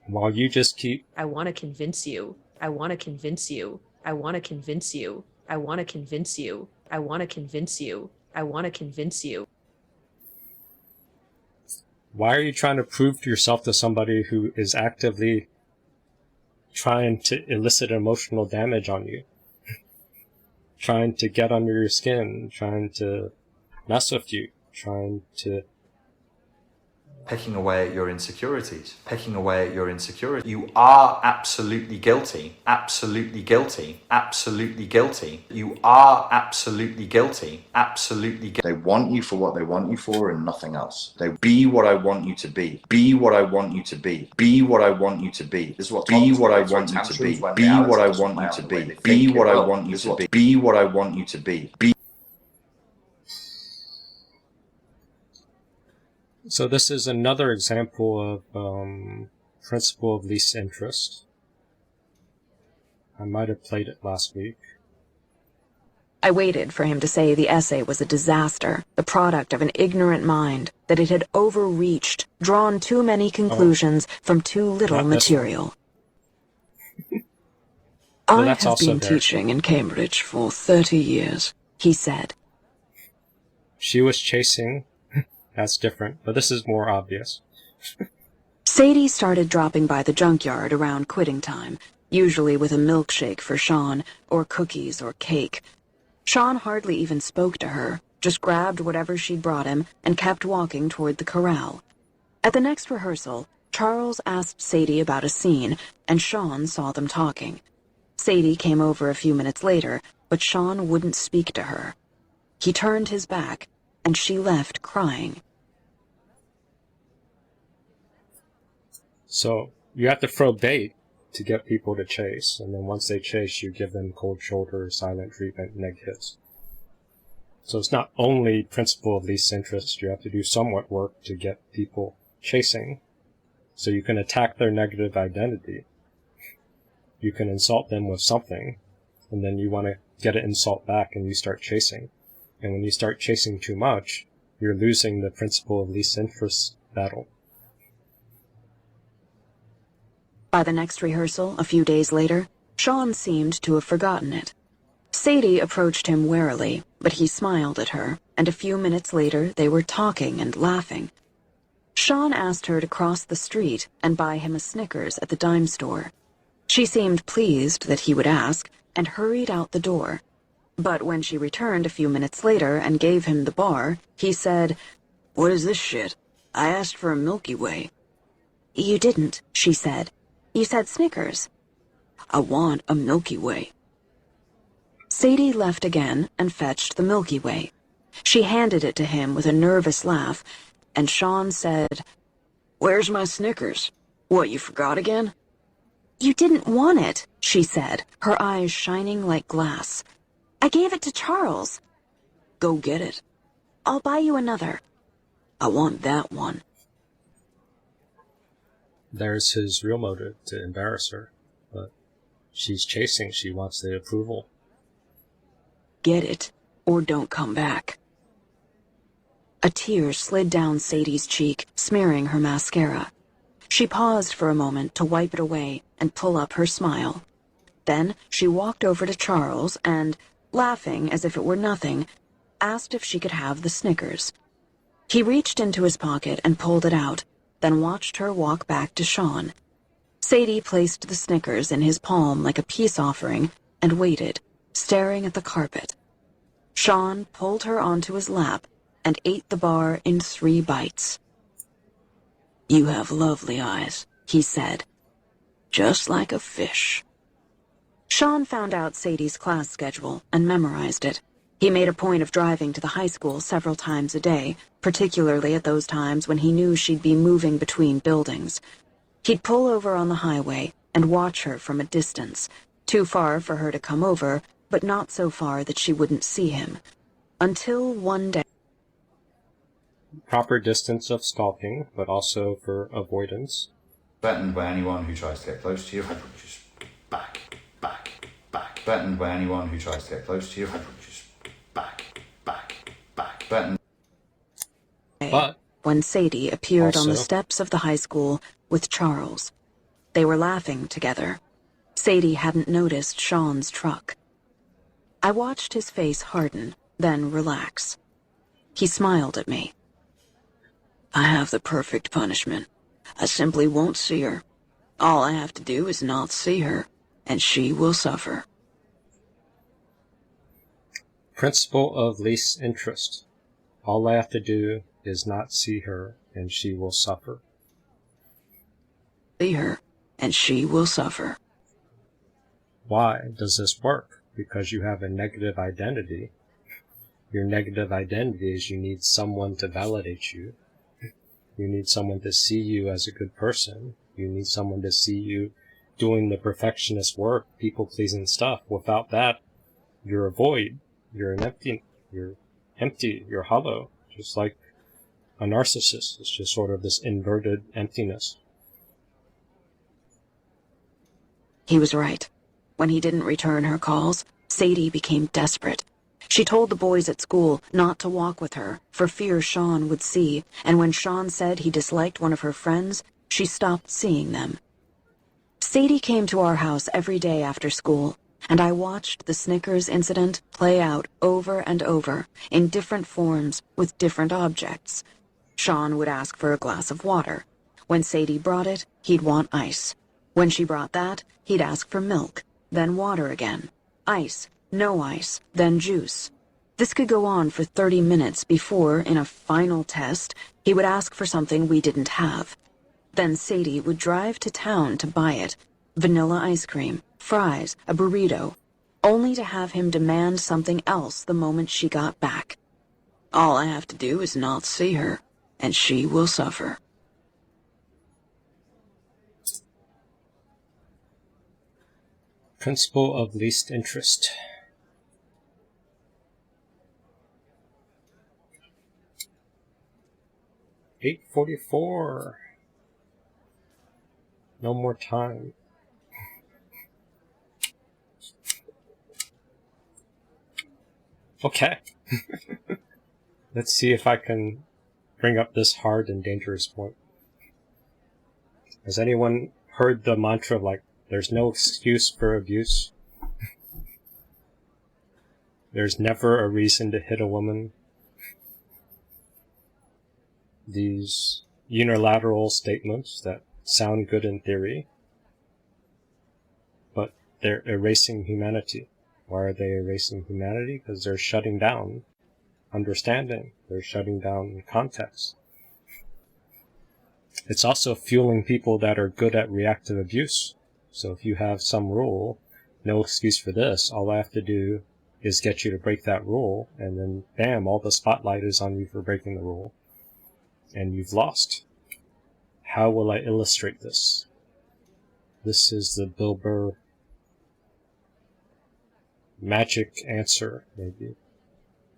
while you just keep... I want to convince you. I want to convince you. I want to convince you. I want to convince you. I want to convince you. I want to convince you. Why are you trying to prove to yourself to somebody who is actively trying to elicit emotional damage on you? Trying to get under your skin, trying to mess with you, trying to... Pecking away at your insecurities, pecking away at your insecurity. You are absolutely guilty, absolutely guilty, absolutely guilty. You are absolutely guilty, absolutely guilty. They want you for what they want you for and nothing else. They be what I want you to be. Be what I want you to be. Be what I want you to be. This is what be what I want you to be. Be what I want you to be. Be what I want you to be. Be what I want you to be. Be. So this is another example of principle of least interest. I might have played it last week. I waited for him to say the essay was a disaster, the product of an ignorant mind, that it had overreached, drawn too many conclusions from too little material. I have been teaching in Cambridge for 30 years, he said. She was chasing... That's different, but this is more obvious. Sadie started dropping by the junkyard around quitting time, usually with a milkshake for Sean, or cookies or cake. Sean hardly even spoke to her, just grabbed whatever she'd brought him and kept walking toward the corral. At the next rehearsal, Charles asked Sadie about a scene, and Sean saw them talking. Sadie came over a few minutes later, but Sean wouldn't speak to her. He turned his back, and she left crying. So you have to throw bait to get people to chase, and then once they chase, you give them cold shoulder, silent treatment, neg hits. So it's not only principle of least interest, you have to do somewhat work to get people chasing. So you can attack their negative identity. You can insult them with something, and then you want to get an insult back and you start chasing. And when you start chasing too much, you're losing the principle of least interest battle. By the next rehearsal, a few days later, Sean seemed to have forgotten it. Sadie approached him warily, but he smiled at her, and a few minutes later they were talking and laughing. Sean asked her to cross the street and buy him a Snickers at the dime store. She seemed pleased that he would ask, and hurried out the door. But when she returned a few minutes later and gave him the bar, he said, "What is this shit? I asked for a Milky Way." "You didn't," she said. "You said Snickers." "I want a Milky Way." Sadie left again and fetched the Milky Way. She handed it to him with a nervous laugh, and Sean said, "Where's my Snickers? What, you forgot again?" "You didn't want it," she said, her eyes shining like glass. "I gave it to Charles." "Go get it." "I'll buy you another." "I want that one." There's his real motive, to embarrass her. But she's chasing, she wants the approval. "Get it, or don't come back." A tear slid down Sadie's cheek, smearing her mascara. She paused for a moment to wipe it away and pull up her smile. Then she walked over to Charles and, laughing as if it were nothing, asked if she could have the Snickers. He reached into his pocket and pulled it out, then watched her walk back to Sean. Sadie placed the Snickers in his palm like a peace offering and waited, staring at the carpet. Sean pulled her onto his lap and ate the bar in 3 bites. "You have lovely eyes," he said. "Just like a fish." Sean found out Sadie's class schedule and memorized it. He made a point of driving to the high school several times a day, particularly at those times when he knew she'd be moving between buildings. He'd pull over on the highway and watch her from a distance, too far for her to come over, but not so far that she wouldn't see him. Until one day... proper distance of stalking, but also for avoidance. Threatened by anyone who tries to get close to you, I'd probably just back, back, back. Threatened by anyone who tries to get close to you, I'd probably just back, back, back. Threatened. But when Sadie appeared on the also- steps of the high school with Charles. They were laughing together. Sadie hadn't noticed Sean's truck. I watched his face harden, then relax. He smiled at me. I have the perfect punishment. I simply won't see her. All I have to do is not see her, and she will suffer. Principle of least interest. All I have to do is not see her, and she will suffer. See her, and she will suffer. Why does this work? Because you have a negative identity. Your negative identity is you need someone to validate you. You need someone to see you as a good person. You need someone to see you doing the perfectionist work, people-pleasing stuff. Without that, you're a void. You're empty, you're hollow. Just like a narcissist. It's just sort of this inverted emptiness. He was right. When he didn't return her calls, Sadie became desperate. She told the boys at school not to walk with her, for fear Sean would see, and when Sean said he disliked one of her friends, she stopped seeing them. Sadie came to our house every day after school, and I watched the Snickers incident play out over and over, in different forms, with different objects. Sean would ask for a glass of water. When Sadie brought it, he'd want ice. When she brought that, he'd ask for milk, then water again. Ice, no ice, then juice. This could go on for 30 minutes before, in a final test, he would ask for something we didn't have. Then Sadie would drive to town to buy it. Vanilla ice cream, fries, a burrito, only to have him demand something else the moment she got back. All I have to do is not see her, and she will suffer. Principle of least interest. $8:44. No more time. Okay. Let's see if I can bring up this hard and dangerous point. Has anyone heard the mantra like, there's no excuse for abuse? There's never a reason to hit a woman. These unilateral statements that sound good in theory, but they're erasing humanity. Why are they erasing humanity? Because they're shutting down understanding. They're shutting down context. It's also fueling people that are good at reactive abuse. So if you have some rule, no excuse for this, all I have to do is get you to break that rule, and then bam, all the spotlight is on you for breaking the rule. And you've lost. How will I illustrate this? This is the Bill Burr magic answer, maybe.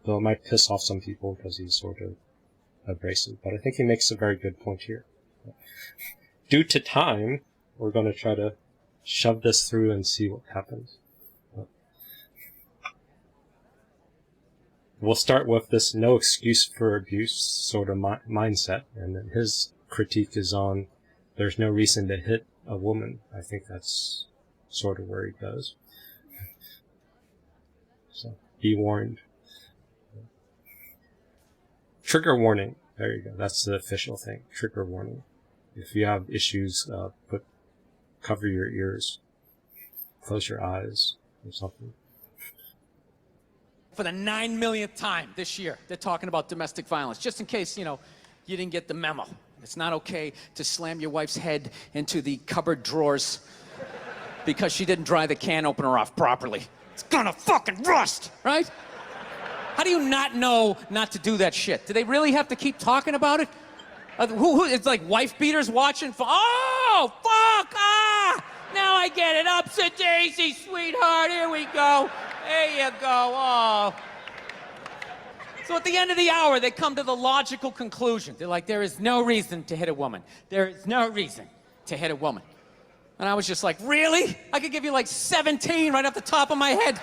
Though it might piss off some people because he's sort of abrasive, but I think he makes a very good point here. Due to time, we're going to try to shove this through and see what happens. We'll start with this no excuse for abuse sort of mindset, and then his critique is on there's no reason to hit a woman. I think that's sort of where he goes. So, be warned. Trigger warning. There you go. That's the official thing. Trigger warning. If you have issues, cover your ears, close your eyes, or something. For the 9 millionth time this year, they're talking about domestic violence. Just in case, you didn't get the memo. It's not okay to slam your wife's head into the cupboard drawers because she didn't dry the can opener off properly. It's gonna fucking rust, right? How do you not know not to do that shit? Do they really have to keep talking about it? It's like wife beaters watching. Oh, fuck! Ah! Now I get it. Upset daisy, sweetheart. Here we go. There you go. Oh. So at the end of the hour, they come to the logical conclusion. They're like, there is no reason to hit a woman. There is no reason to hit a woman. And I was just like, really? I could give you like 17 right off the top of my head.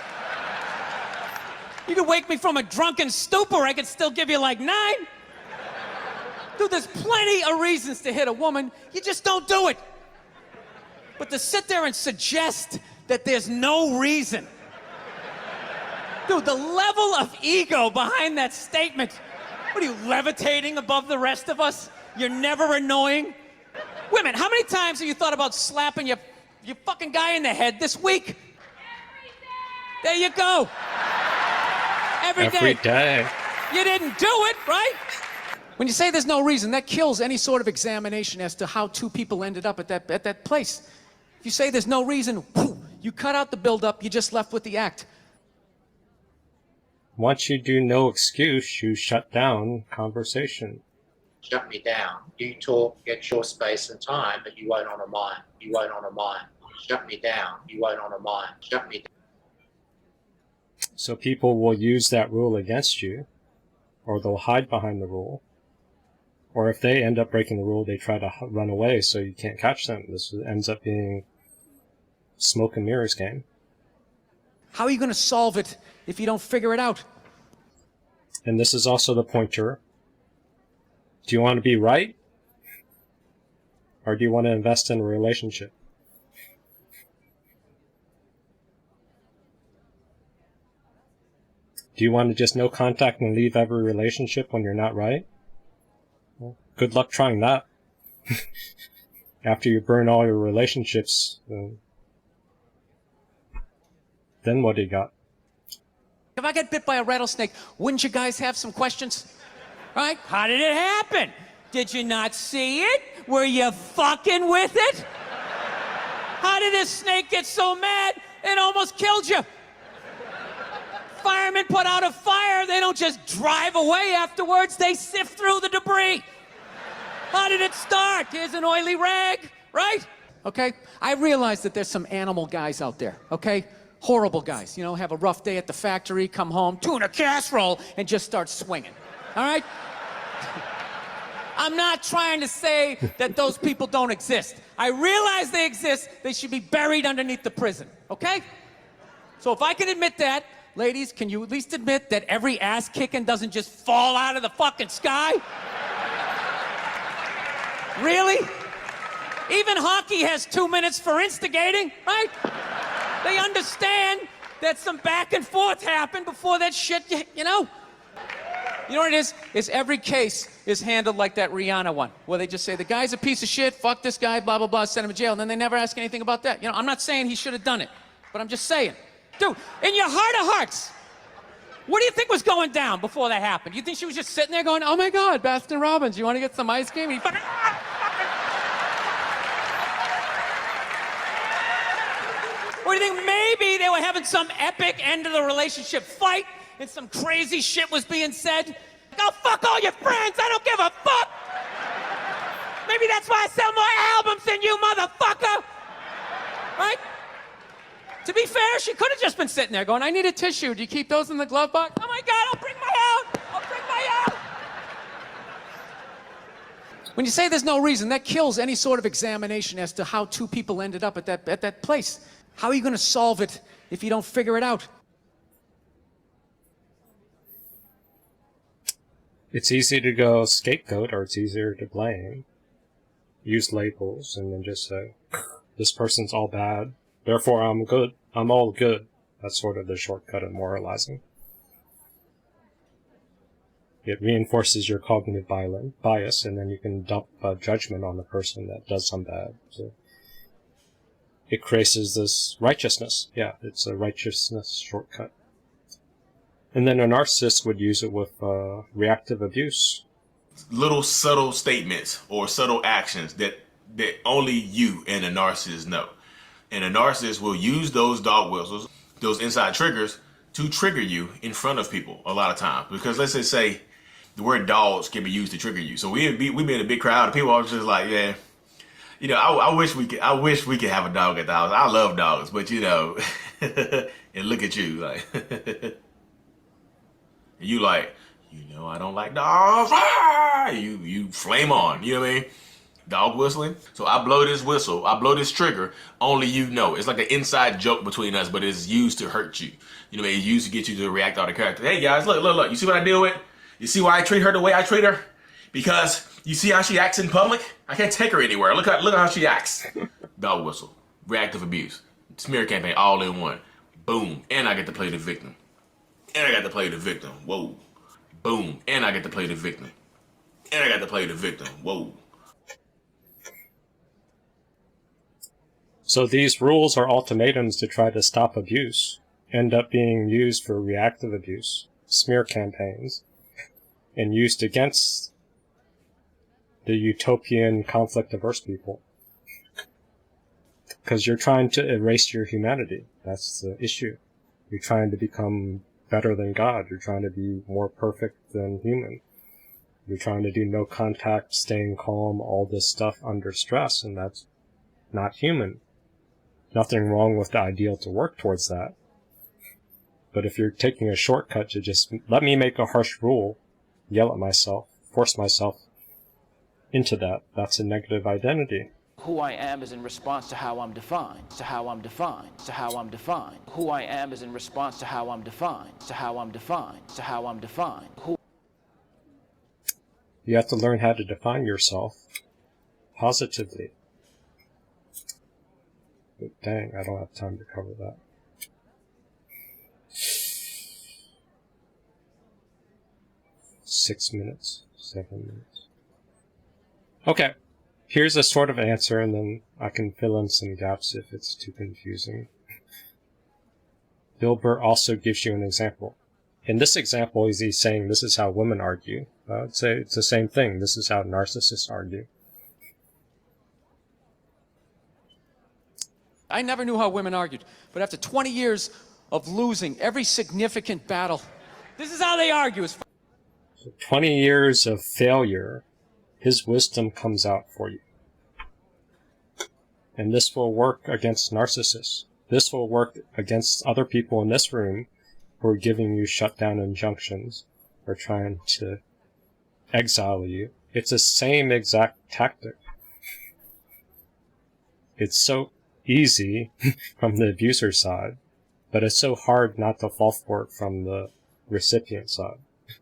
You could wake me from a drunken stupor, I could still give you like 9. Dude, there's plenty of reasons to hit a woman. You just don't do it. But to sit there and suggest that there's no reason. Dude, the level of ego behind that statement. What are you, levitating above the rest of us? You're never annoying? Women, how many times have you thought about slapping your fucking guy in the head this week? There you go. Every day. You didn't do it, right? When you say there's no reason, that kills any sort of examination as to how two people ended up at that place. If you say there's no reason, you cut out the build-up, you're just left with the act. Once you do no excuse, you shut down conversation. Shut me down. You talk, get your space and time, but you won't honor mine. You won't honor mine. Shut me down. You won't honor mine. Shut me down. So people will use that rule against you, or they'll hide behind the rule. Or if they end up breaking the rule, they try to run away so you can't catch them. This ends up being smoke and mirrors game. How are you going to solve it if you don't figure it out? And this is also the pointer. Do you want to be right? Or do you want to invest in a relationship? Do you want to just no contact and leave every relationship when you're not right? Well, good luck trying that. After you burn all your relationships, then what do you got? If I get bit by a rattlesnake, wouldn't you guys have some questions? Right? How did it happen? Did you not see it? Were you fucking with it? How did this snake get so mad it almost killed you? Firemen put out a fire, they don't just drive away afterwards, they sift through the debris. How did it start? Here's an oily rag, right? Okay, I realize that there's some animal guys out there, okay? Horrible guys, you know, have a rough day at the factory, come home, tuna casserole, and just start swinging, all right? I'm not trying to say that those people don't exist. I realize they exist, they should be buried underneath the prison, okay? So if I can admit that, ladies, can you at least admit that every ass kicking doesn't just fall out of the fucking sky? Really? Even hockey has 2 minutes for instigating, right? They understand that some back and forth happened before that shit, you know? You know what it is? Is every case is handled like that Rihanna one, where they just say, the guy's a piece of shit, fuck this guy, blah, blah, blah, send him to jail, and then they never ask anything about that. You know, I'm not saying he should have done it, but I'm just saying. Dude, in your heart of hearts, what do you think was going down before that happened? You think she was just sitting there going, oh my God, Baskin Robbins, you want to get some ice cream? And he fucking... Or do you think maybe they were having some epic end of the relationship fight and some crazy shit was being said? Go fuck all your friends, I don't give a fuck! Maybe that's why I sell more albums than you, motherfucker! Right? To be fair, she could have just been sitting there going, I need a tissue. Do you keep those in the glove box? Oh my God, I'll bring my out! I'll bring my out! When you say there's no reason, that kills any sort of examination as to how two people ended up at that place. How are you going to solve it if you don't figure it out? It's easy to go scapegoat, or it's easier to blame. Use labels and then just say, this person's all bad, therefore I'm good. I'm all good. That's sort of the shortcut of moralizing. It reinforces your cognitive bias, and then you can dump judgment on the person that does some bad. So it creates this righteousness. Yeah, it's a righteousness shortcut. And then a narcissist would use it with reactive abuse. Little subtle statements or subtle actions that only you and a narcissist know. And a narcissist will use those dog whistles, those inside triggers, to trigger you in front of people a lot of times. Because let's just say the word dogs can be used to trigger you. So we be in a big crowd, and people are just like, yeah, you know, I wish we could have a dog at the house. I love dogs, but you know, and look at you, like, you like, You know I don't like dogs. Ah! You flame on. You know what I mean? Dog whistling. So I blow this whistle. I blow this trigger. Only you know. It's like an inside joke between us, but it's used to hurt you. You know what I mean? It's used to get you to react out of character. Hey guys, look. You see what I deal with? You see why I treat her the way I treat her? Because you see how she acts in public? I can't take her anywhere. Look at how she acts. Dog whistle. Reactive abuse. Smear campaign all in one. Boom. And I get to play the victim. And I got to play the victim. Whoa. Boom. And I get to play the victim. And I got to play the victim. Whoa. So these rules are ultimatums to try to stop abuse, end up being used for reactive abuse, smear campaigns, and used against the utopian conflict-averse people. Because you're trying to erase your humanity. That's the issue. You're trying to become better than God. You're trying to be more perfect than human. You're trying to do no contact, staying calm, all this stuff under stress, and that's not human. Nothing wrong with the ideal to work towards that. But if you're taking a shortcut to just let me make a harsh rule, yell at myself, force myself into that, that's a negative identity. Who I am is in response to how I'm defined, to how I'm defined, to how I'm defined. Who I am is in response to how I'm defined, to how I'm defined, to how I'm defined. You have to learn how to define yourself positively. But dang, I don't have time to cover that. Six minutes, 7 minutes. Okay, here's a sort of answer, and then I can fill in some gaps if it's too confusing. Bill Burr also gives you an example. In this example, he's saying this is how women argue. I'd say it's the same thing. This is how narcissists argue. I never knew how women argued, but after 20 years of losing every significant battle, this is how they argue. 20 years of failure, his wisdom comes out for you. And this will work against narcissists. This will work against other people in this room who are giving you shutdown injunctions or trying to exile you. It's the same exact tactic. It's so easy from the abuser side, but it's so hard not to fall for it from the recipient side. As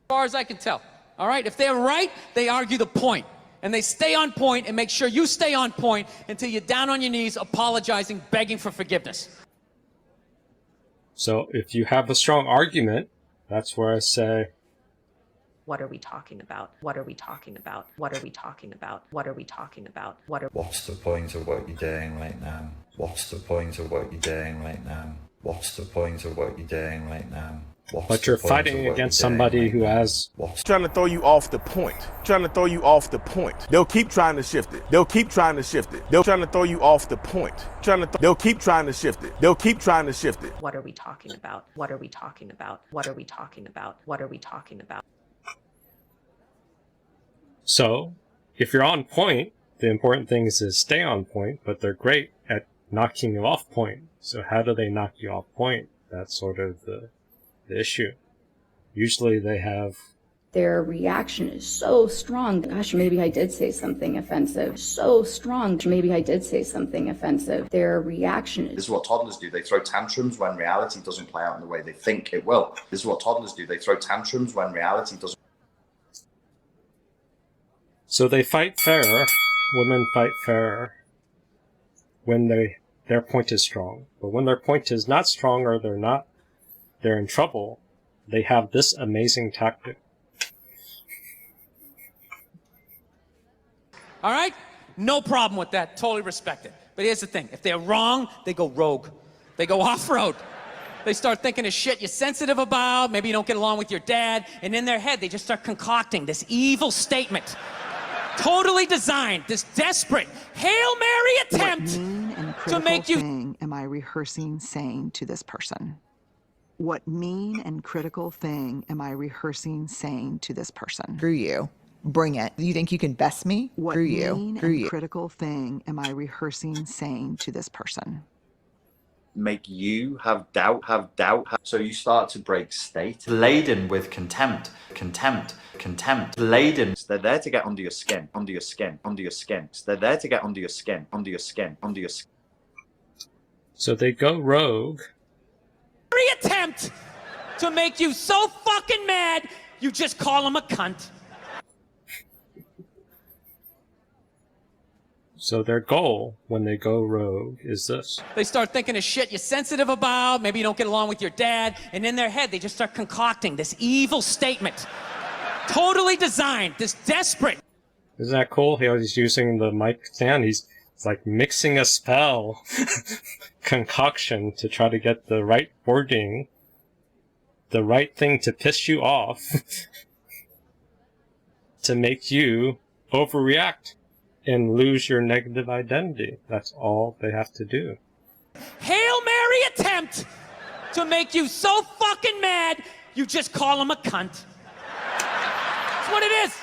far as I can tell, all right? If they're right, they argue the point. And they stay on point and make sure you stay on point until you're down on your knees, apologizing, begging for forgiveness. So if you have a strong argument, that's where I say, what are we talking about? What are we talking about? What are we talking about? What are we talking about? What's the point of what you're doing right now? What's the point of what you're doing right now? What's the point of what you're doing right now? But you're fighting against somebody who has... Trying to throw you off the point. Trying to throw you off the point. They'll keep trying to shift it. They'll keep trying to shift it. They're trying to throw you off the point. They'll keep trying to shift it. They'll keep trying to shift it. What are we talking about? What are we talking about? What are we talking about? What are we talking about? So, if you're on point, the important thing is to stay on point, but they're great at knocking you off point. So how do they knock you off point? That's sort of the issue. Usually they have... Their reaction is so strong. Gosh, maybe I did say something offensive. So strong. Maybe I did say something offensive. Their reaction is... This is what toddlers do. They throw tantrums when reality doesn't play out in the way they think it will. This is what toddlers do. They throw tantrums when reality doesn't... So they fight fair. Women fight fair when their point is strong. But when their point is not strong or they're in trouble, they have this amazing tactic. All right? No problem with that. Totally respect it. But here's the thing. If they're wrong, they go rogue. They go off-road. They start thinking of shit you're sensitive about. Maybe you don't get along with your dad. And in their head, they just start concocting this evil statement. Totally designed, this desperate Hail Mary attempt to make you... Thing am I rehearsing saying to this person? What mean and critical thing am I rehearsing saying to this person? Screw you. Bring it. You think you can best me? What Screw you. mean Screw and you. critical thing am I rehearsing saying to this person? make you have doubt. So you start to break state. Laden with contempt. Laden. They're there to get under your skin. They're there to get under your skin. So they go rogue. Every attempt to make you so fucking mad, you just call him a cunt. So their goal when they go rogue is this. They start thinking of shit you're sensitive about, maybe you don't get along with your dad, and in their head they just start concocting this evil statement. Totally designed, this desperate. Isn't that cool? He's using the mic stand. He's like mixing a spell concoction to try to get the right wording, the right thing to piss you off, to make you overreact and lose your negative identity. That's all they have to do. Hail Mary attempt to make you so fucking mad, you just call him a cunt. That's what it is.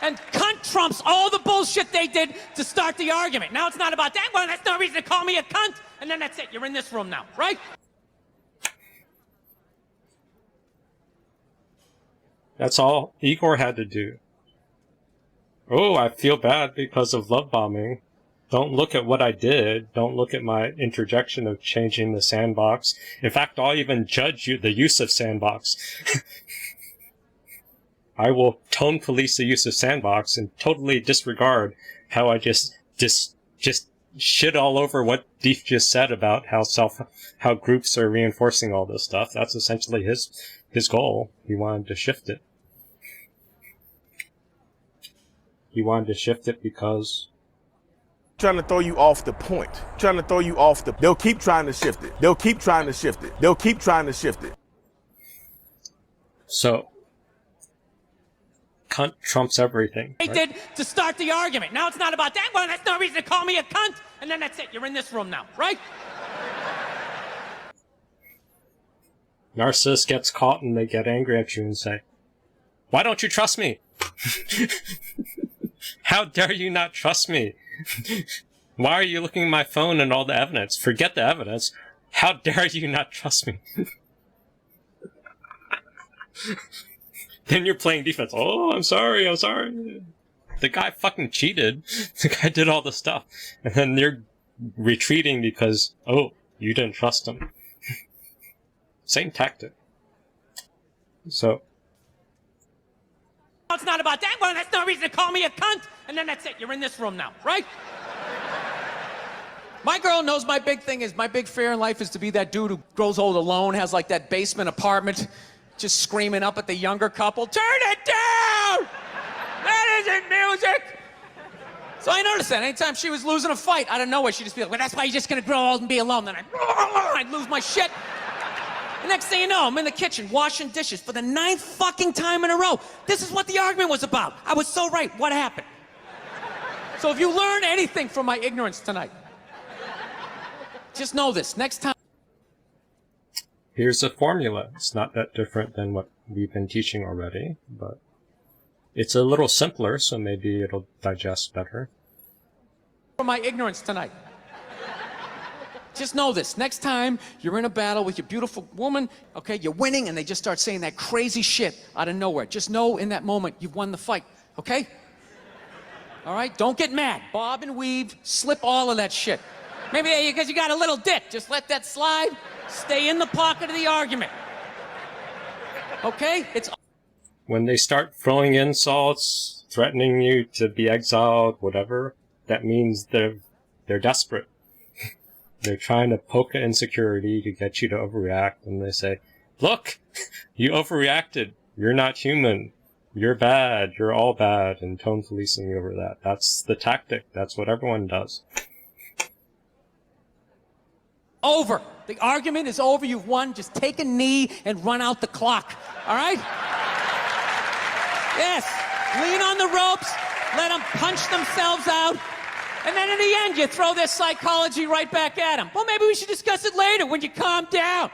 And cunt trumps all the bullshit they did to start the argument. Now it's not about that. Well, that's no reason to call me a cunt. And then that's it. You're in this room now, right? That's all Igor had to do. Oh, I feel bad because of love bombing. Don't look at what I did. Don't look at my interjection of changing the sandbox. In fact, I'll even judge the use of sandbox. I will tone police the use of sandbox and totally disregard how I just shit all over what Deef just said about how groups are reinforcing all this stuff. That's essentially his goal. He wanted to shift it. He wanted to shift it because trying to throw you off the point. They'll keep trying to shift it. So cunt trumps everything. They did to start the argument. Now it's not about that. Well, that's no reason to call me a cunt. And then that's it. You're in this room now, right? Narcissist gets caught and they get angry at you and say, "Why don't you trust me? How dare you not trust me? Why are you looking at my phone and all the evidence? Forget the evidence. How dare you not trust me?" Then you're playing defense. "Oh, I'm sorry. The guy fucking cheated. The guy did all the stuff." And then they're retreating because, oh, you didn't trust him. Same tactic. So It's not about that. Well, that's no reason to call me a cunt. And then that's it. You're in this room now, right? My girl knows my big fear in life is to be that dude who grows old alone, has like that basement apartment, just screaming up at the younger couple, "Turn it down! That isn't music!" So I noticed that anytime she was losing a fight, out of nowhere, she'd just be like, "Well, that's why you're just gonna grow old and be alone." Then I'd lose my shit. The next thing you know, I'm in the kitchen washing dishes for the 9th fucking time in a row. This is what the argument was about. I was so right. What happened? So if you learn anything from my ignorance tonight, just know this. Next time. here's a formula. It's not that different than what we've been teaching already, but it's a little simpler, so maybe it'll digest better. From my ignorance tonight. Just know this. Next time you're in a battle with your beautiful woman, okay, you're winning, and they just start saying that crazy shit out of nowhere. Just know in that moment you've won the fight, okay? All right? Don't get mad. Bob and weave, slip all of that shit. Maybe because you got a little dick. Just let that slide. Stay in the pocket of the argument. Okay? It's when they start throwing insults, threatening you to be exiled, whatever, that means they're desperate. They're trying to poke at insecurity to get you to overreact, and they say, "Look, you overreacted. You're not human. You're bad. You're all bad," and tone policing over that. That's the tactic. That's what everyone does. over. The argument is over. You've won. Just take a knee and run out the clock. All right? Yes. Lean on the ropes. Let them punch themselves out. And then in the end, you throw their psychology right back at them. Well, maybe we should discuss it later when you calm down.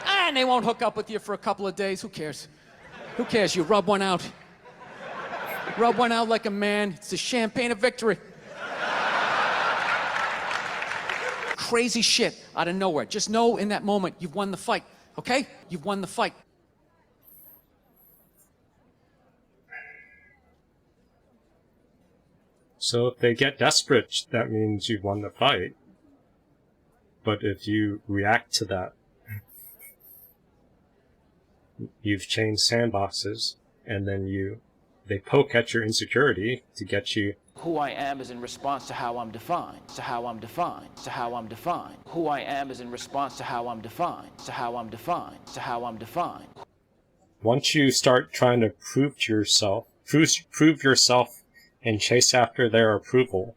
And they won't hook up with you for a couple of days. Who cares? Who cares? You rub one out. Rub one out like a man. It's the champagne of victory. crazy shit out of nowhere. Just know in that moment you've won the fight, okay? You've won the fight. So if they get desperate, that means you've won the fight. But if you react to that, you've changed sandboxes, and then they poke at your insecurity to get you. Who I am is in response to how I'm defined, to how I'm defined, to how I'm defined. Who I am is in response to how I'm defined, to how I'm defined, to how I'm defined. Once you start trying to prove yourself and chase after their approval,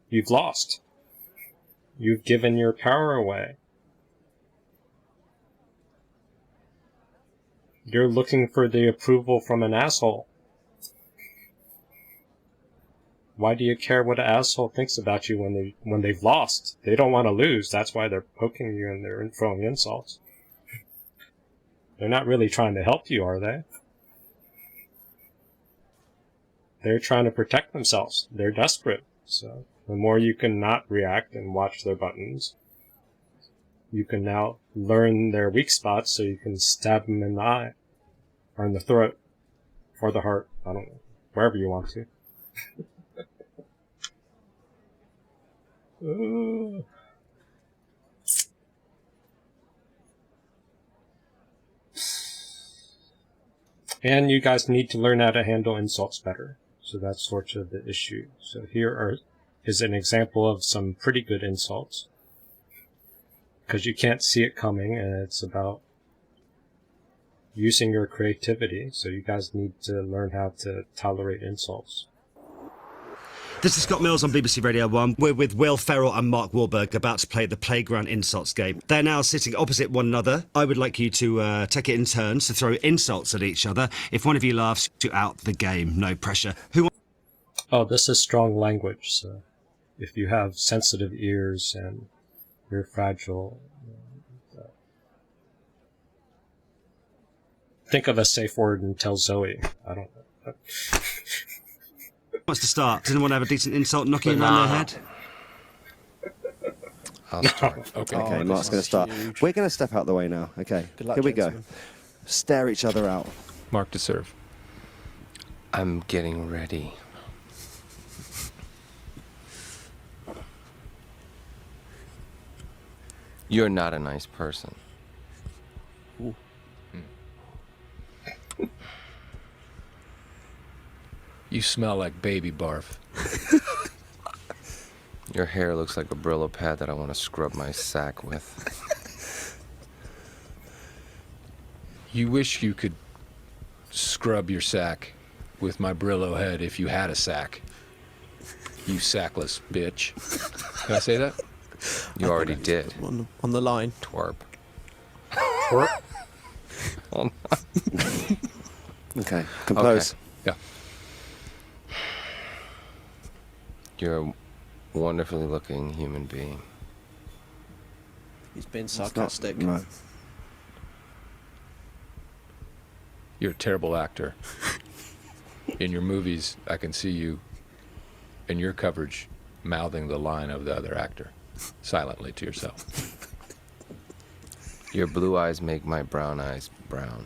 you've lost. You've given your power away. You're looking for the approval from an asshole. Why do you care what an asshole thinks about you when they've lost? They don't want to lose. That's why they're poking you and they're throwing insults. They're not really trying to help you, are they? They're trying to protect themselves. They're desperate. So the more you can not react and watch their buttons, you can now learn their weak spots so you can stab them in the eye, or in the throat, or the heart. I don't know. Wherever you want to. And you guys need to learn how to handle insults better. So that's sort of the issue. So here is an example of some pretty good insults. Because you can't see it coming, and it's about using your creativity. So you guys need to learn how to tolerate insults. This is Scott Mills on BBC Radio 1. We're with Will Ferrell and Mark Wahlberg about to play the Playground Insults game. They're now sitting opposite one another. I would like you to take it in turns to throw insults at each other. If one of you laughs, you out the game. No pressure. Oh, this is strong language. So if you have sensitive ears and you're fragile, think of a safe word and tell Zoe. I don't know. Wants to start? Does anyone have a decent insult knocking around their head? I'll start. Okay, Mark's going to start. Huge. We're going to step out the way now. Okay, Good luck, here we gentlemen. go. Stare each other out. Mark to serve. I'm getting ready. You're not a nice person. Ooh. You smell like baby barf. Your hair looks like a Brillo pad that I want to scrub my sack with. You wish you could scrub your sack with my Brillo head if you had a sack. You sackless bitch. Can I say that? You already did. On the line. Twerp. Twerp? Okay, compose. Okay. Yeah. You're a wonderfully looking human being. He's been sarcastic. No. You're a terrible actor. In your movies, I can see you in your coverage mouthing the line of the other actor, silently to yourself. Your blue eyes make my brown eyes brown.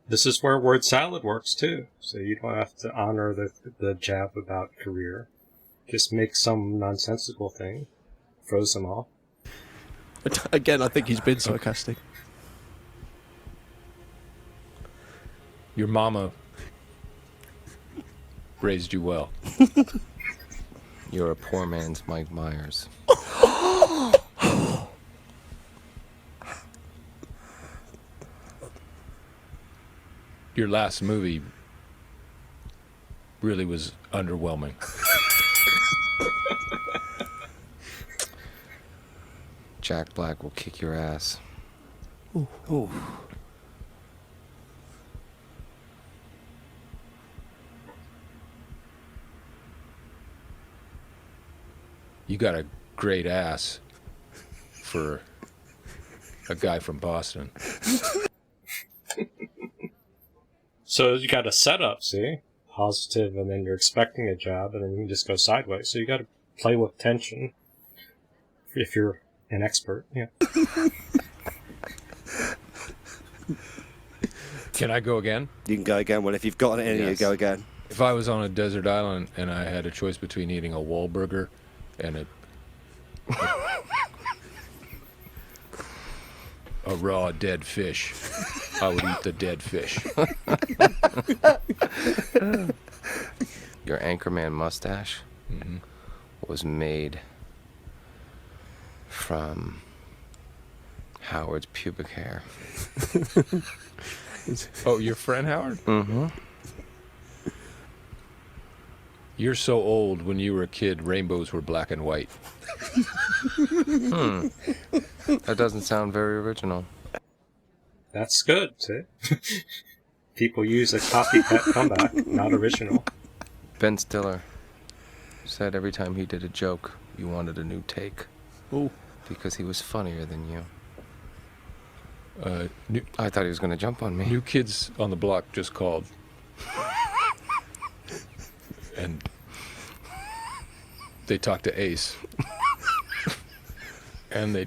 This is where word salad works too. So you don't have to honor the jab about career. Just make some nonsensical thing, throws them off. Again, I think he's been sarcastic. Your mama raised you well. You're a poor man's Mike Myers. Your last movie really was underwhelming. Jack Black will kick your ass. Ooh. Ooh. You got a great ass for a guy from Boston. So you got a setup, see? positive, and then you're expecting a jab, and then you can just go sideways. So you got to play with tension if you're an expert. Yeah. Can I go again? You can go again. Well, if you've got it in you, go again. If I was on a desert island and I had a choice between eating a Wahlburger and a raw dead fish, I would eat the dead fish. Your Anchorman mustache was made from Howard's pubic hair. Oh, your friend Howard? Mm-hmm. You're so old. When you were a kid, rainbows were black and white. That doesn't sound very original. That's good, see? People use a copycat comeback, not original. Ben Stiller said every time he did a joke, you wanted a new take. Ooh. Because he was funnier than you. New, I thought he was going to jump on me. New Kids on the Block just called. And they talked to Ace. And they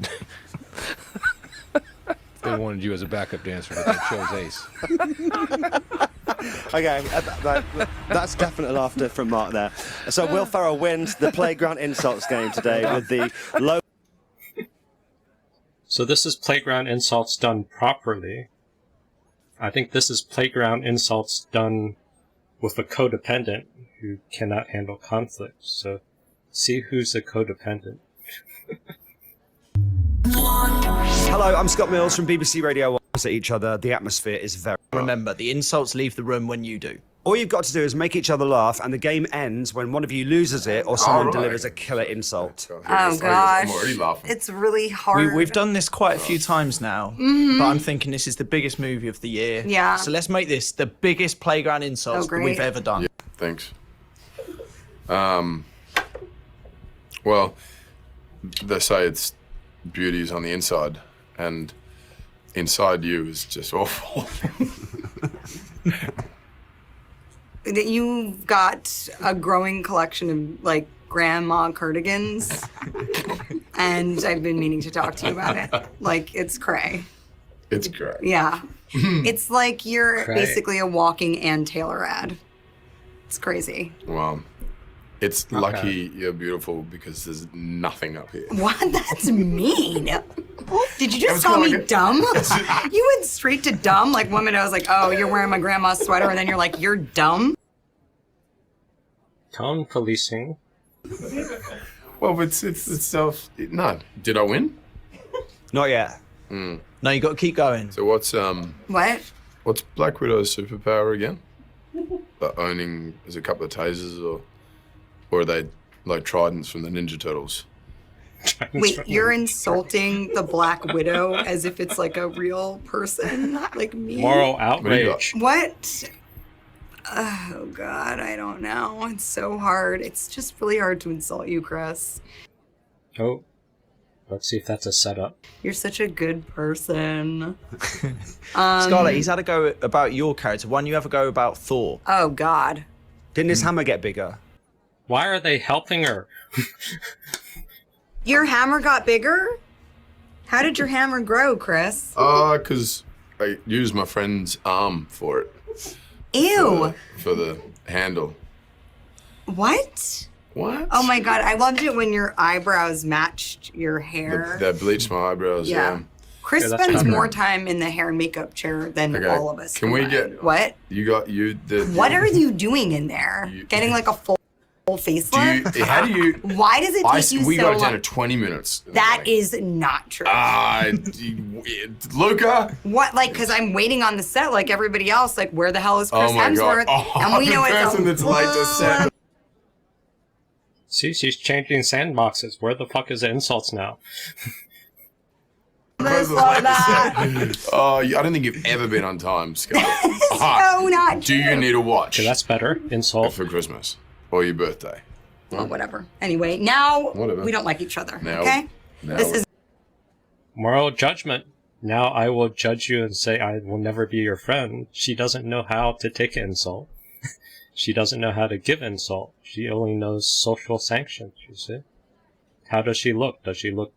wanted you as a backup dancer, but they chose Ace. Okay, that's definite laughter from Mark there. So Will Ferrell wins the Playground Insults game today with the low... So this is Playground Insults done properly. I think this is Playground Insults done with a codependent who cannot handle conflict. So see who's a codependent. Hello, I'm Scott Mills from BBC Radio 1. At each other, the atmosphere is very... Remember, the insults leave the room when you do. All you've got to do is make each other laugh, and the game ends when one of you loses it or someone delivers a killer insult. Oh, gosh. It's really hard. We've done this quite a few times now, but I'm thinking this is the biggest movie of the year. Yeah. So let's make this the biggest playground insults that we've ever done. Yeah, thanks. Well, they say it's beauty's on the inside, and inside you is just awful. You've got a growing collection of, like, grandma cardigans, and I've been meaning to talk to you about it. Like, it's cray. It's cray. Yeah. It's like you're Cray. basically a walking Ann Taylor ad. It's crazy. Well, it's lucky you're beautiful because there's nothing up here. What? That's mean. Did you It just was call kinda me like dumb? You went straight to dumb. Like, one minute I was like, oh, you're wearing my grandma's sweater, and then you're like, you're dumb? Tone policing. Well, but it's self... No. Did I win? Not yet. No, you got to keep going. So what's What? What's Black Widow's superpower again? Owning... Is it a couple of tasers or are they like tridents from the Ninja Turtles? Wait, you're insulting the Black Widow as if it's like a real person, like me? Moral outrage. What? Oh, God, I don't know. It's so hard. It's just really hard to insult you, Chris. Oh, let's see if that's a setup. You're such a good person. Scarlett, he's had a go about your character. Why don't you have a go about Thor? Oh, God. Didn't his hammer get bigger? Why are they helping her? Your hammer got bigger? How did your hammer grow, Chris? Because I used my friend's arm for it. Ew. For the handle. What? What? Oh, my God. I loved it when your eyebrows matched your hair. That bleached my eyebrows. Yeah. Chris spends more time in the hair and makeup chair than Okay, all of us. Can we combined. get... What? What are you doing in there? Getting like a full facelift? How do you... Why does it take you we so got it down long? to 20 minutes. That is not true. Luca? What? Like, because I'm waiting on the set like everybody else. Like, where the hell is Chris Oh my Hemsworth? God. Oh, and we know the it's person that's late to set. See, she's changing sandboxes. Where the fuck is the insults now? Oh, I don't think you've ever been on time, Scott. so not Do you need a watch? Okay, that's better. Insult. For Christmas. Or your birthday. Well, whatever. Anyway, now Whatever. we don't like each other. Now- okay? now This we- is Moral judgment. Now I will judge you and say I will never be your friend. She doesn't know how to take an insult. She doesn't know how to give insult. She only knows social sanctions, you see. How does she look? Does she look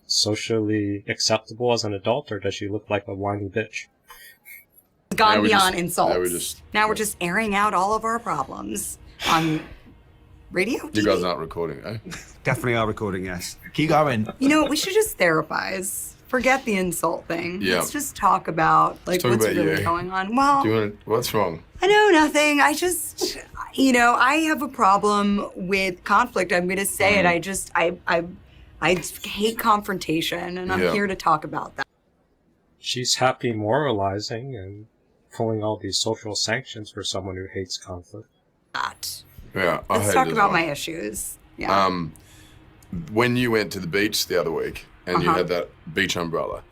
socially acceptable as an adult, or does she look like a whiny bitch? Gone beyond insults. Now we're just airing out all of our problems on radio. You guys aren't recording, eh? Definitely are recording, yes. Keep going. You know what? We should just therapize. Forget the insult thing. Yeah. Let's just talk about like Talk what's about really you. going on. Well, What's wrong? I know nothing. I just, you know, I have a problem with conflict. I'm going to say it. I hate confrontation, and I'm Yeah. here to talk about that. She's happy moralizing and pulling all these social sanctions for someone who hates conflict. Yeah, I Let's hate talk it as about well. my issues. Yeah. When you went to the beach the other week and you Uh-huh. had that beach umbrella,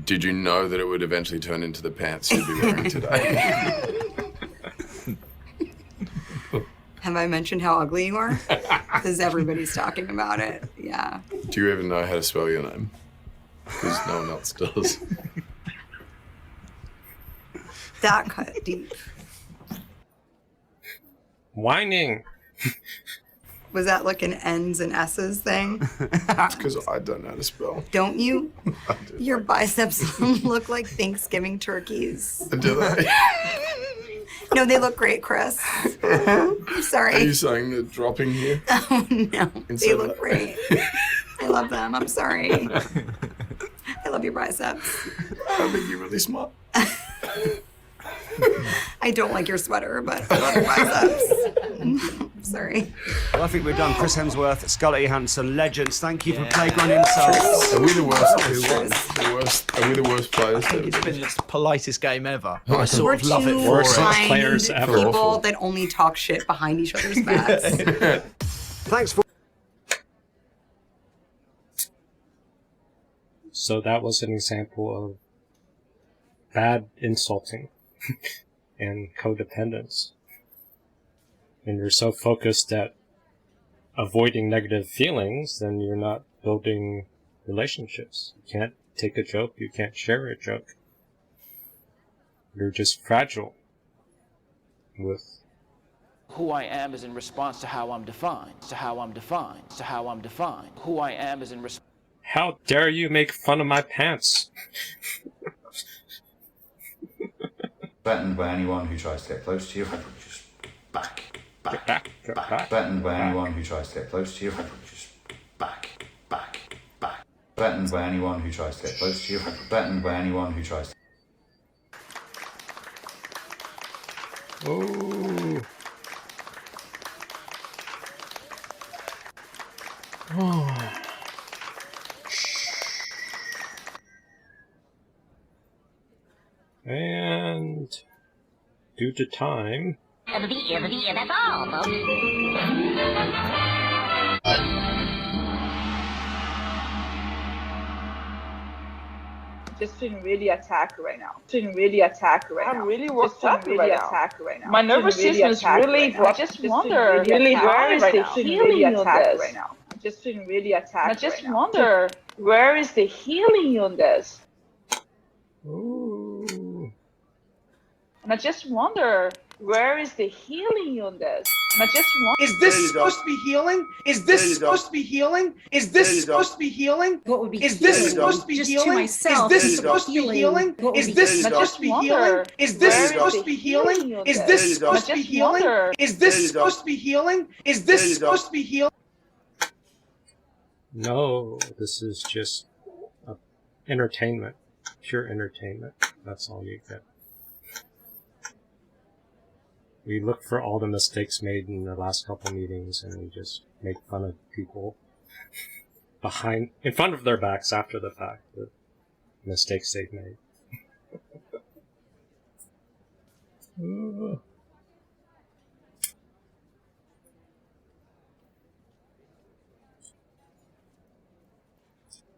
did you know that it would eventually turn into the pants you'd be wearing today? Have I mentioned how ugly you are? Because everybody's talking about it. Yeah. Do you even know how to spell your name? Because no one else does. That cut deep. Whining. Was that like an N's and S's thing? It's because I don't know how to spell. Don't you? Your biceps look like Thanksgiving turkeys. Do they? No, they look great, Chris. I'm sorry. Are you saying they're dropping here? Oh, no. Instead They of look that. great. I love them. I'm sorry. I love your biceps. I think you're really smart. I don't like your sweater, but I love your biceps. Sorry. Well, I think we're done. Chris Hemsworth, Scarlett Johansson, legends. Thank you for Playground Insults. Are we the worst? Are we the worst players? It's been the politest game ever. We're I sort of love it Two for kind it. people that only talk shit behind each other's backs. Thanks for. So that was an example of bad insulting and codependence. And you're so focused at avoiding negative feelings, then you're not building relationships. You can't take a joke, you can't share a joke. You're just fragile with Who I am is in response to how I'm defined, to how I'm defined, to how I'm defined. Who I am is in response. how dare you make fun of my pants? Threatened by anyone who tries to get close to you, I will just back. Threatened by anyone who tries to get close to you, I will just back. Threatened by anyone who tries to get close to you, threatened by anyone who tries to... Oh. Oh. And due to time, That's all, folks. Just feeling really attacked right now. Feeling really attacked right now. I'm really worked up really right now. My nervous system is really. I just wonder, really, where is the healing in this? right now. I'm just feeling really attacked. I just wonder, where is the healing in this? Ooh. And I just wonder, where is the healing in this? And I just wonder. Is this supposed to be healing? Is this supposed to be healing? Is this supposed to be healing? What would be Is this healing? supposed to be Just to healing? myself, Is this supposed to be healing? what would Is be this healing? supposed to be healing? Is this supposed to be healing? Is this supposed to be healing? Is this supposed to be healing? Is this supposed to be healing? No, this is just entertainment. Pure entertainment. That's all you get. We look for all the mistakes made in the last couple meetings, and we just make fun of people in front of their backs after the fact, the mistakes they've made.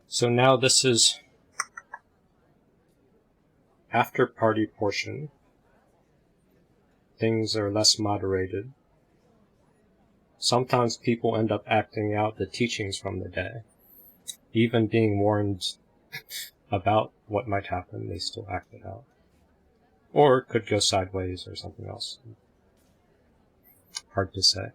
So now this is after party portion. Things are less moderated. Sometimes people end up acting out the teachings from the day. Even being warned about what might happen, they still act it out. Or it could go sideways or something else. Hard to say.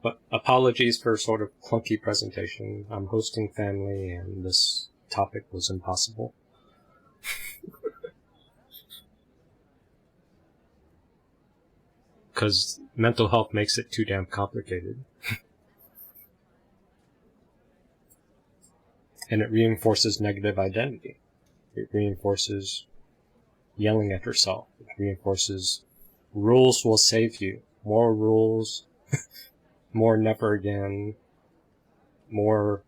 But apologies for sort of clunky presentation. I'm hosting family and this topic was impossible. Because mental health makes it too damn complicated. And it reinforces negative identity. It reinforces yelling at yourself. It reinforces rules will save you. More rules, more never again, more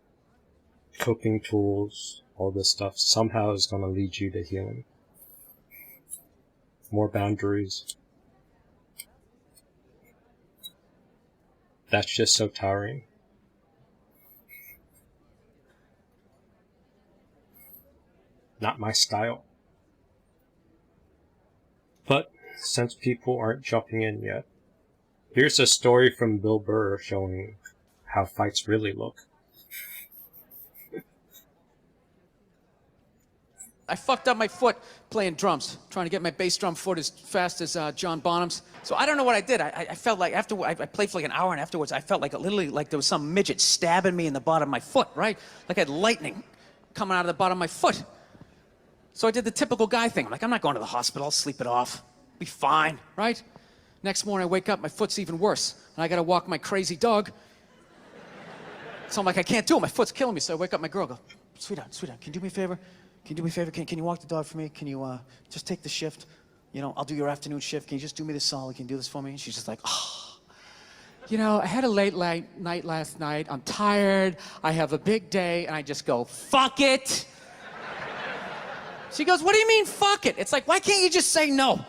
coping tools, all this stuff somehow is going to lead you to healing. More boundaries. That's just so tiring. Not my style. But since people aren't jumping in yet, here's a story from Bill Burr showing how fights really look. I fucked up my foot playing drums, trying to get my bass drum foot as fast as John Bonham's. So I don't know what I did. I felt like after I played for like an hour, and afterwards I felt like literally like there was some midget stabbing me in the bottom of my foot, right? Like I had lightning coming out of the bottom of my foot. So I did the typical guy thing. I'm like, I'm not going to the hospital. I'll sleep it off. Be fine, right? Next morning I wake up, my foot's even worse, and I got to walk my crazy dog. So I'm like, I can't do it. My foot's killing me. So I wake up my girl, go, sweetheart, can you do me a favor? Can you do me a favor? Can you walk the dog for me? Can you just take the shift? You know, I'll do your afternoon shift. Can you just do me this solid? Can you do this for me? And she's just like, oh. You know, I had a late night last night. I'm tired. I have a big day. And I just go, fuck it. She goes, what do you mean, fuck it? It's like, why can't you just say no?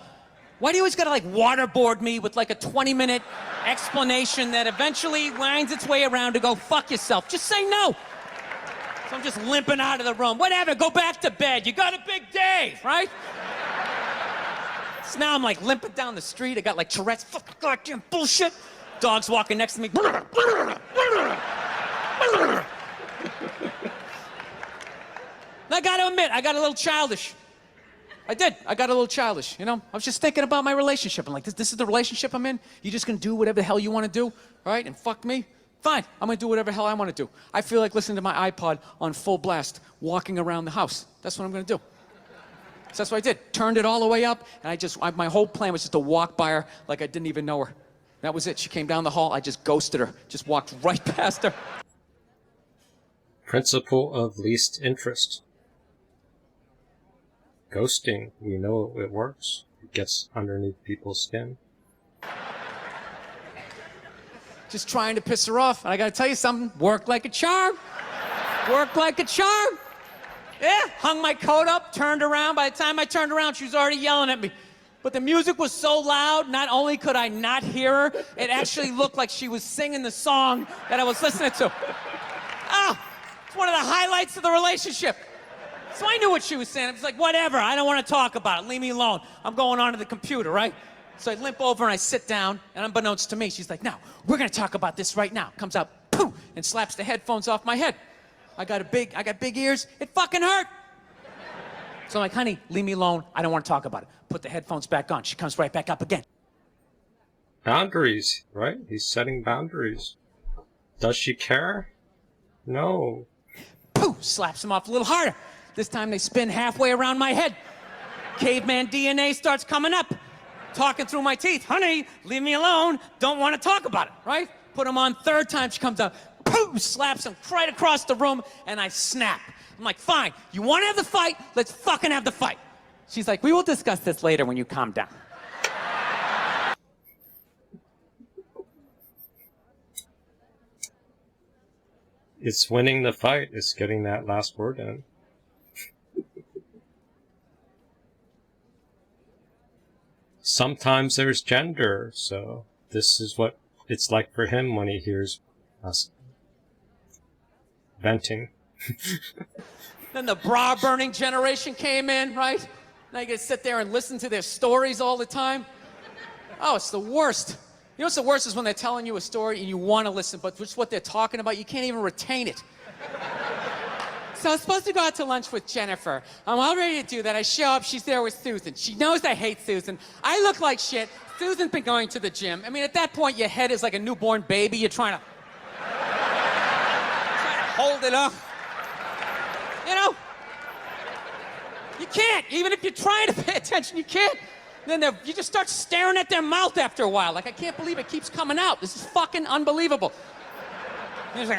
Why do you always gotta like waterboard me with like a 20-minute explanation that eventually winds its way around to go, fuck yourself? Just say no. So I'm just limping out of the room. Whatever, go back to bed. You got a big day, right? So now I'm like limping down the street. I got like Tourette's, fucking goddamn bullshit. Dog's walking next to me. I gotta admit, I got a little childish. I did. I got a little childish, you know? I was just thinking about my relationship. I'm like, this is the relationship I'm in? You just gonna do whatever the hell you wanna do, all right? And fuck me? Fine, I'm gonna do whatever the hell I wanna do. I feel like listening to my iPod on full blast, walking around the house. That's what I'm gonna do. So that's what I did. Turned it all the way up, and my whole plan was just to walk by her like I didn't even know her. That was it. She came down the hall, I just ghosted her. Just walked right past her. Principle of least interest. Ghosting, we know it works. It gets underneath people's skin. Just trying to piss her off. And I gotta tell you something, worked like a charm. Worked like a charm. Yeah, hung my coat up, turned around. By the time I turned around, she was already yelling at me. But the music was so loud, not only could I not hear her, it actually looked like she was singing the song that I was listening to. Oh, it's one of the highlights of the relationship. So I knew what she was saying. I was like, whatever, I don't want to talk about it. Leave me alone. I'm going onto the computer, right? So I limp over and I sit down, and unbeknownst to me, she's like, now, we're going to talk about this right now. Comes out, poof, and slaps the headphones off my head. I got big ears. It fucking hurt. So I'm like, honey, leave me alone. I don't want to talk about it. Put the headphones back on. She comes right back up again. Boundaries, right? He's setting boundaries. Does she care? No. Poof, slaps him off a little harder. This time they spin halfway around my head. Caveman DNA starts coming up. Talking through my teeth. Honey, leave me alone. Don't want to talk about it, right? Put him on third time. She comes up. Poof, slaps him right across the room, and I snap. I'm like, fine, you want to have the fight? Let's fucking have the fight. She's like, we will discuss this later when you calm down. It's winning the fight. It's getting that last word in. Sometimes there's gender, so this is what it's like for him when he hears us venting. Then the bra-burning generation came in, right? Now you gotta sit there and listen to their stories all the time. Oh, it's the worst. You know what's the worst is when they're telling you a story and you want to listen, but just what they're talking about, you can't even retain it. So I was supposed to go out to lunch with Jennifer. I'm all ready to do that. I show up, she's there with Susan. She knows I hate Susan. I look like shit. Susan's been going to the gym. I mean, at that point, your head is like a newborn baby. You're trying to hold it up. You know? You can't. Even if you're trying to pay attention, you can't. Then you just start staring at their mouth after a while. Like, I can't believe it keeps coming out. This is fucking unbelievable. It's like,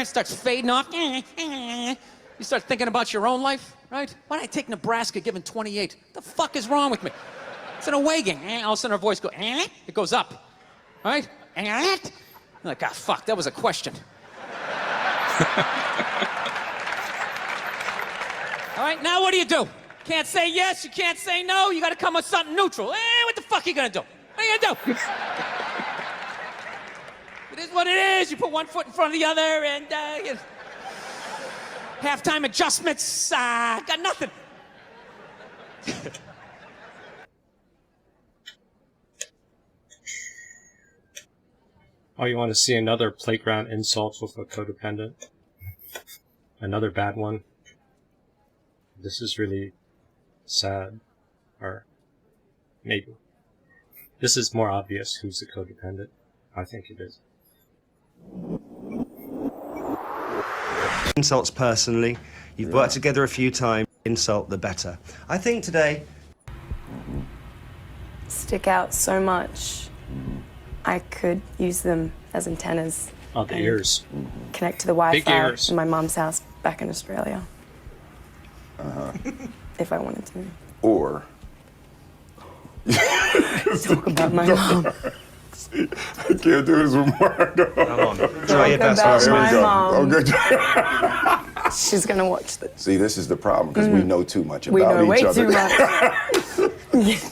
it starts fading off. You start thinking about your own life, right? Why did I take Nebraska given 28? What the fuck is wrong with me? It's an away game. All of a sudden, our voice goes, it goes up, right? I'm like, ah, fuck, that was a question. All right, now what do? Can't say yes, you can't say no, you gotta come with something neutral. What the fuck are you gonna do? What are you gonna do? It is what it is. You put one foot in front of the other and, you know, halftime adjustments, got nothing. Oh, you want to see another playground insult with a codependent? Another bad one? This is really sad. Or maybe. This is more obvious who's a codependent. I think it is. Insults personally. You've worked together a few times. Insult, the better. I think today... Stick out so much. I could use them as antennas. Oh, the ears. Connect to the Wi-Fi in my mom's house back in Australia. If I wanted to. Or... Talk about my mom. I can't do this with Margo. Come on. Try your best. About my mom. Okay. She's gonna watch this. See, this is the problem, because we know too much about we know each way other. Too much.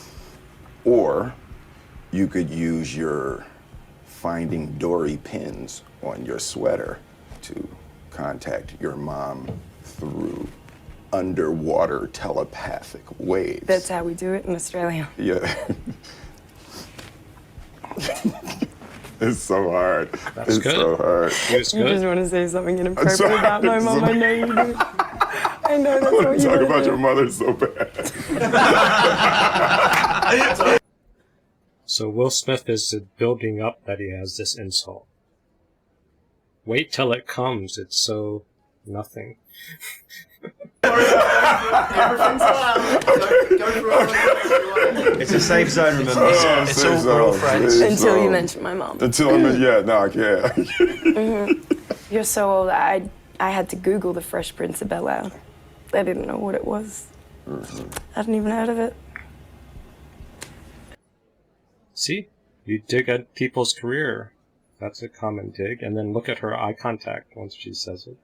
Or you could use your Finding Dory pins on your sweater to contact your mom through underwater telepathic waves. That's how we do it in Australia. Yeah. It's so hard. That's good. So hard. It was You good. just want to say something inappropriate about my mom. I know you do. I know that's what you Talk want about to your do. mother so bad. So Will Smith is building up that he has this insult. Wait till it comes. It's so nothing. It's a safe zone, remember. It's all we're all friends. Until you mention my mom. Until I mention, yeah, no, I can't. You're so old. I had to Google the Fresh Prince of Bel-Air. I didn't know what it was. I hadn't even heard of it. See? You dig at people's career. That's a common dig. And then look at her eye contact once she says it.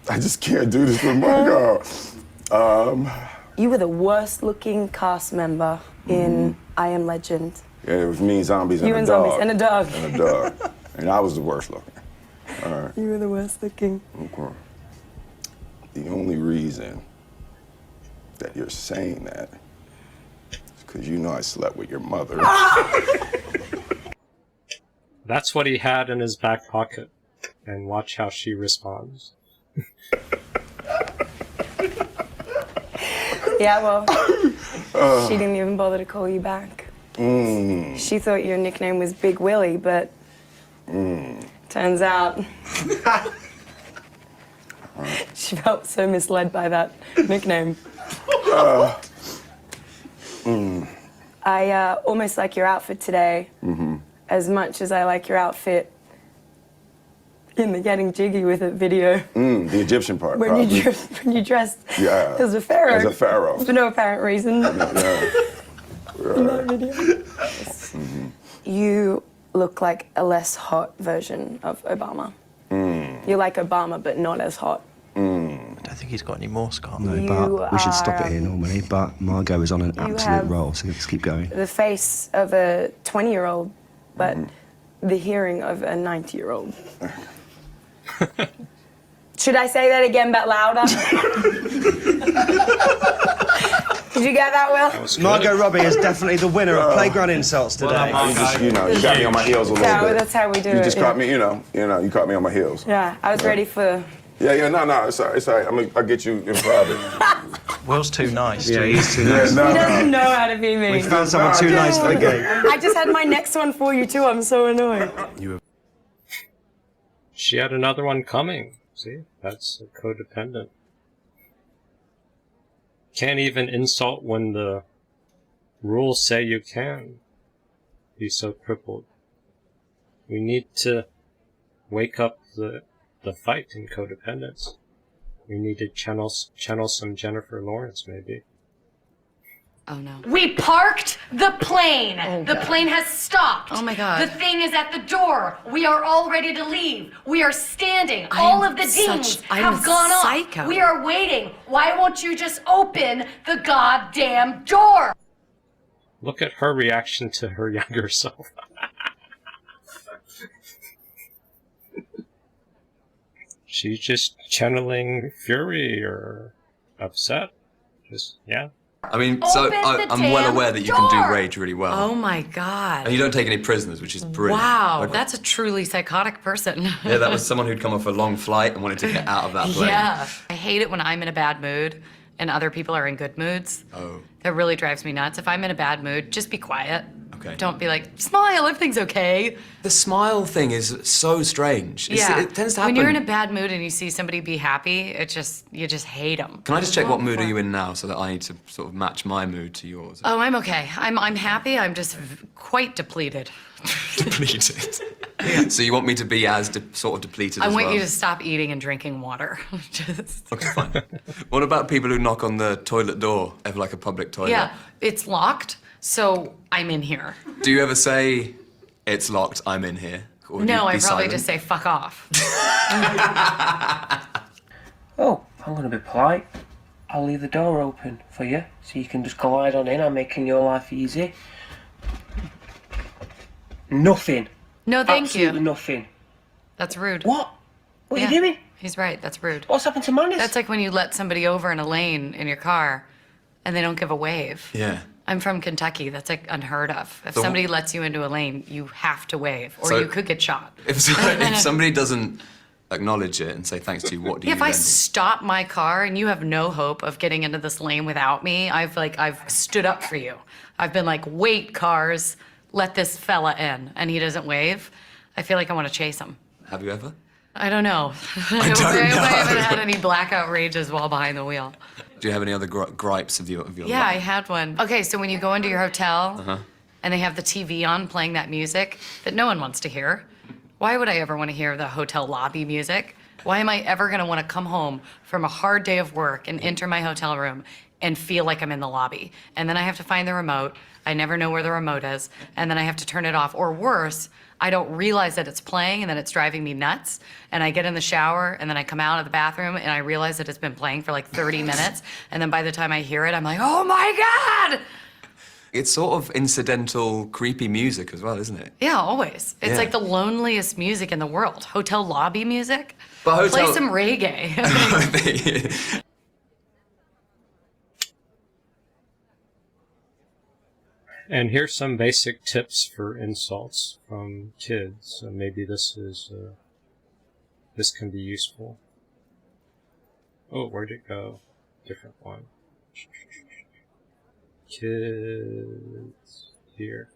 I just can't do this with Margo. You were the worst looking cast member in I Am Legend. Yeah, it was me, zombies, and You a and dog. zombies and a dog. And a dog. And I was the worst looking. All right. You were the worst looking. Okay. The only reason that you're saying that is because you know I slept with your mother. That's what he had in his back pocket. And watch how she responds. Yeah, well, she didn't even bother to call you back. She thought your nickname was Big Willie, but turns out she felt so misled by that nickname. I almost like your outfit today as much as I like your outfit in the Getting Jiggy With It video. The Egyptian part, When probably. you dressed Yeah. as a pharaoh. As a pharaoh. For no apparent reason. Yeah. In that video. You look like a less hot version of Obama. You're like Obama, but not as hot. I don't think he's got any more, Scott. No, You but we should stop are, it here normally. But Margot is on an absolute have- roll, so let's keep going. The face of a 20-year-old, but the hearing of a 90-year-old. Should I say that again, but louder? Did you get that, Will? Margot Robbie is definitely the winner of Playground Insults today. You got me on my heels a little bit. That's how we do it. You just caught me, you caught me on my heels. Yeah, I was ready for... Yeah, no, it's all right. I'll get you in private. Will's too nice. Yeah, he's too nice. He doesn't know how to be mean. We found someone too nice for the game. I just had my next one for you too. I'm so annoyed. She had another one coming. See? That's a codependent. Can't even insult when the rules say you can. He's so crippled. We need to wake up the fight in codependence. We need to channel some Jennifer Lawrence, maybe. Oh no. We parked the plane. The plane has stopped. Oh my God. The thing is at the door. We are all ready to leave. We are standing. All of the dings have gone off. We are waiting. Why won't you just open the goddamn door? Look at her reaction to her younger self. She's just channeling fury or upset. Just, yeah. I mean, so I'm well aware that you can do rage really well. Oh my God. And you don't take any prisoners, which is brilliant. Wow, Like, that's a truly psychotic person. yeah, that was someone who'd come off a long flight and wanted to get out of that plane. Yeah. I hate it when I'm in a bad mood and other people are in good moods. Oh. That really drives me nuts. If I'm in a bad mood, just be quiet. Okay. Don't be like, smile, everything's okay. The smile thing is so strange. Yeah. It tends to happen. When you're in a bad mood and you see somebody be happy, you just hate them. Can I just check what mood are you in now so that I need to sort of match my mood to yours? Oh, I'm okay. I'm happy. I'm just quite depleted. Depleted. So you want me to be as sort of depleted I as well? want you to stop eating and drinking water. Just... Okay, fine. What about people who knock on the toilet door of like a public toilet? Yeah, it's locked, so I'm in here. Do you ever say, it's locked, I'm in here? Or do No, you I be probably silent? just say fuck off. Oh, I'm going to be polite. I'll leave the door open for you, so you can just glide on in. I'm making your life easy. Nothing. No, thank Absolutely you. nothing. That's rude. What? What Yeah, are you doing? He's right, that's rude. What's happened to manners? That's like when you let somebody over in a lane in your car and they don't give a wave. Yeah. I'm from Kentucky. That's like unheard of. If So- somebody lets you into a lane, you have to wave, or So- you could get shot. If somebody doesn't acknowledge it and say thanks to you, what do you If I then do? stop my car and you have no hope of getting into this lane without me, I've stood up for you. I've been like, wait, cars, let this fella in, and he doesn't wave. I feel like I want to chase him. Have you ever? I don't know. I don't know. I haven't had any blackout rages while behind the wheel. Do you have any other gripes of your Yeah, I life? had one. Okay, so when you go into your hotel Uh-huh. and they have the TV on playing that music that no one wants to hear, why would I ever want to hear the hotel lobby music? Why am I ever going to want to come home from a hard day of work and enter my hotel room and feel like I'm in the lobby? And then I have to find the remote. I never know where the remote is. And then I have to turn it off. Or worse, I don't realize that it's playing and that it's driving me nuts. And I get in the shower and then I come out of the bathroom and I realize that it's been playing for like 30 minutes. And then by the time I hear it, I'm like, oh my God! It's sort of incidental, creepy music as well, isn't it? Yeah, always. It's Yeah. like the loneliest music in the world. Hotel lobby music. But Play hotel- some reggae. And here's some basic tips for insults from kids. So maybe this can be useful. Oh, where'd it go? Different one. Kids here.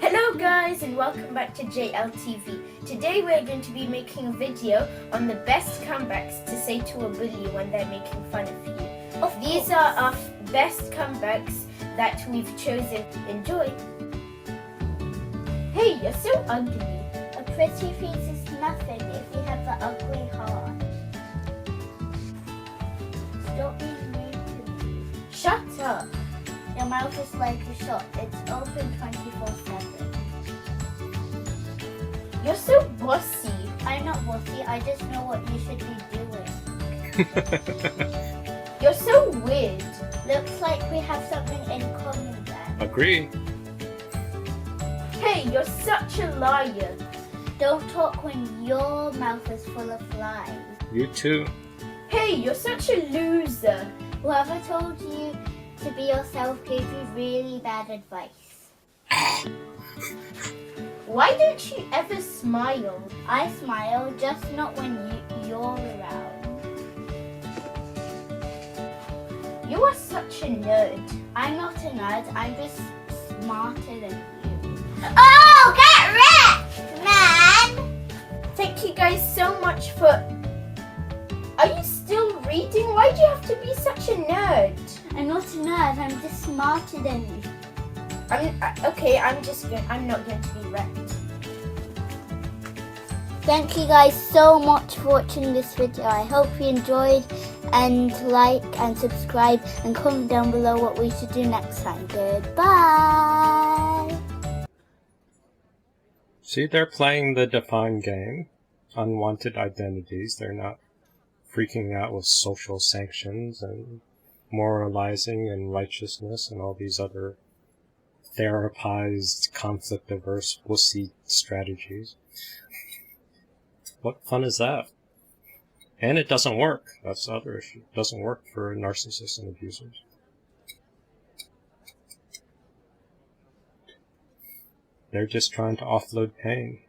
Hello guys and welcome back to JLTV. Today we're going to be making a video on the best comebacks to say to a bully when they're making fun of you. These are our best comebacks that we've chosen. Enjoy! Hey, you're so ugly. A pretty face is nothing if you have an ugly heart. Stop being mean to me. Shut up! Your mouth is like a shop. It's open 24/7. You're so bossy. I'm not bossy. I just know what you should be doing. You're so weird. Looks like we have something in common there. Agree. Hey, you're such a liar. Don't talk when your mouth is full of lies. You too. Hey, you're such a loser. Whoever told you to be yourself gave you really bad advice. Why don't you ever smile? I smile, just not when you're around. You are such a nerd. I'm not a nerd, I'm just smarter than you. Oh, get wrecked, man! Thank you guys so much for... Are you still reading? Why do you have to be such a nerd? I'm not a nerd, I'm just smarter than you. Okay, I'm not going to be wrecked. Thank you guys so much for watching this video. I hope you enjoyed, and like and subscribe and comment down below what we should do next time. Goodbye! See, they're playing the defined game. Unwanted identities. They're not freaking out with social sanctions and moralizing and righteousness and all these other therapized, conflict-averse, wussy strategies. What fun is that? And it doesn't work. That's the other issue. It doesn't work for narcissists and abusers. They're just trying to offload pain.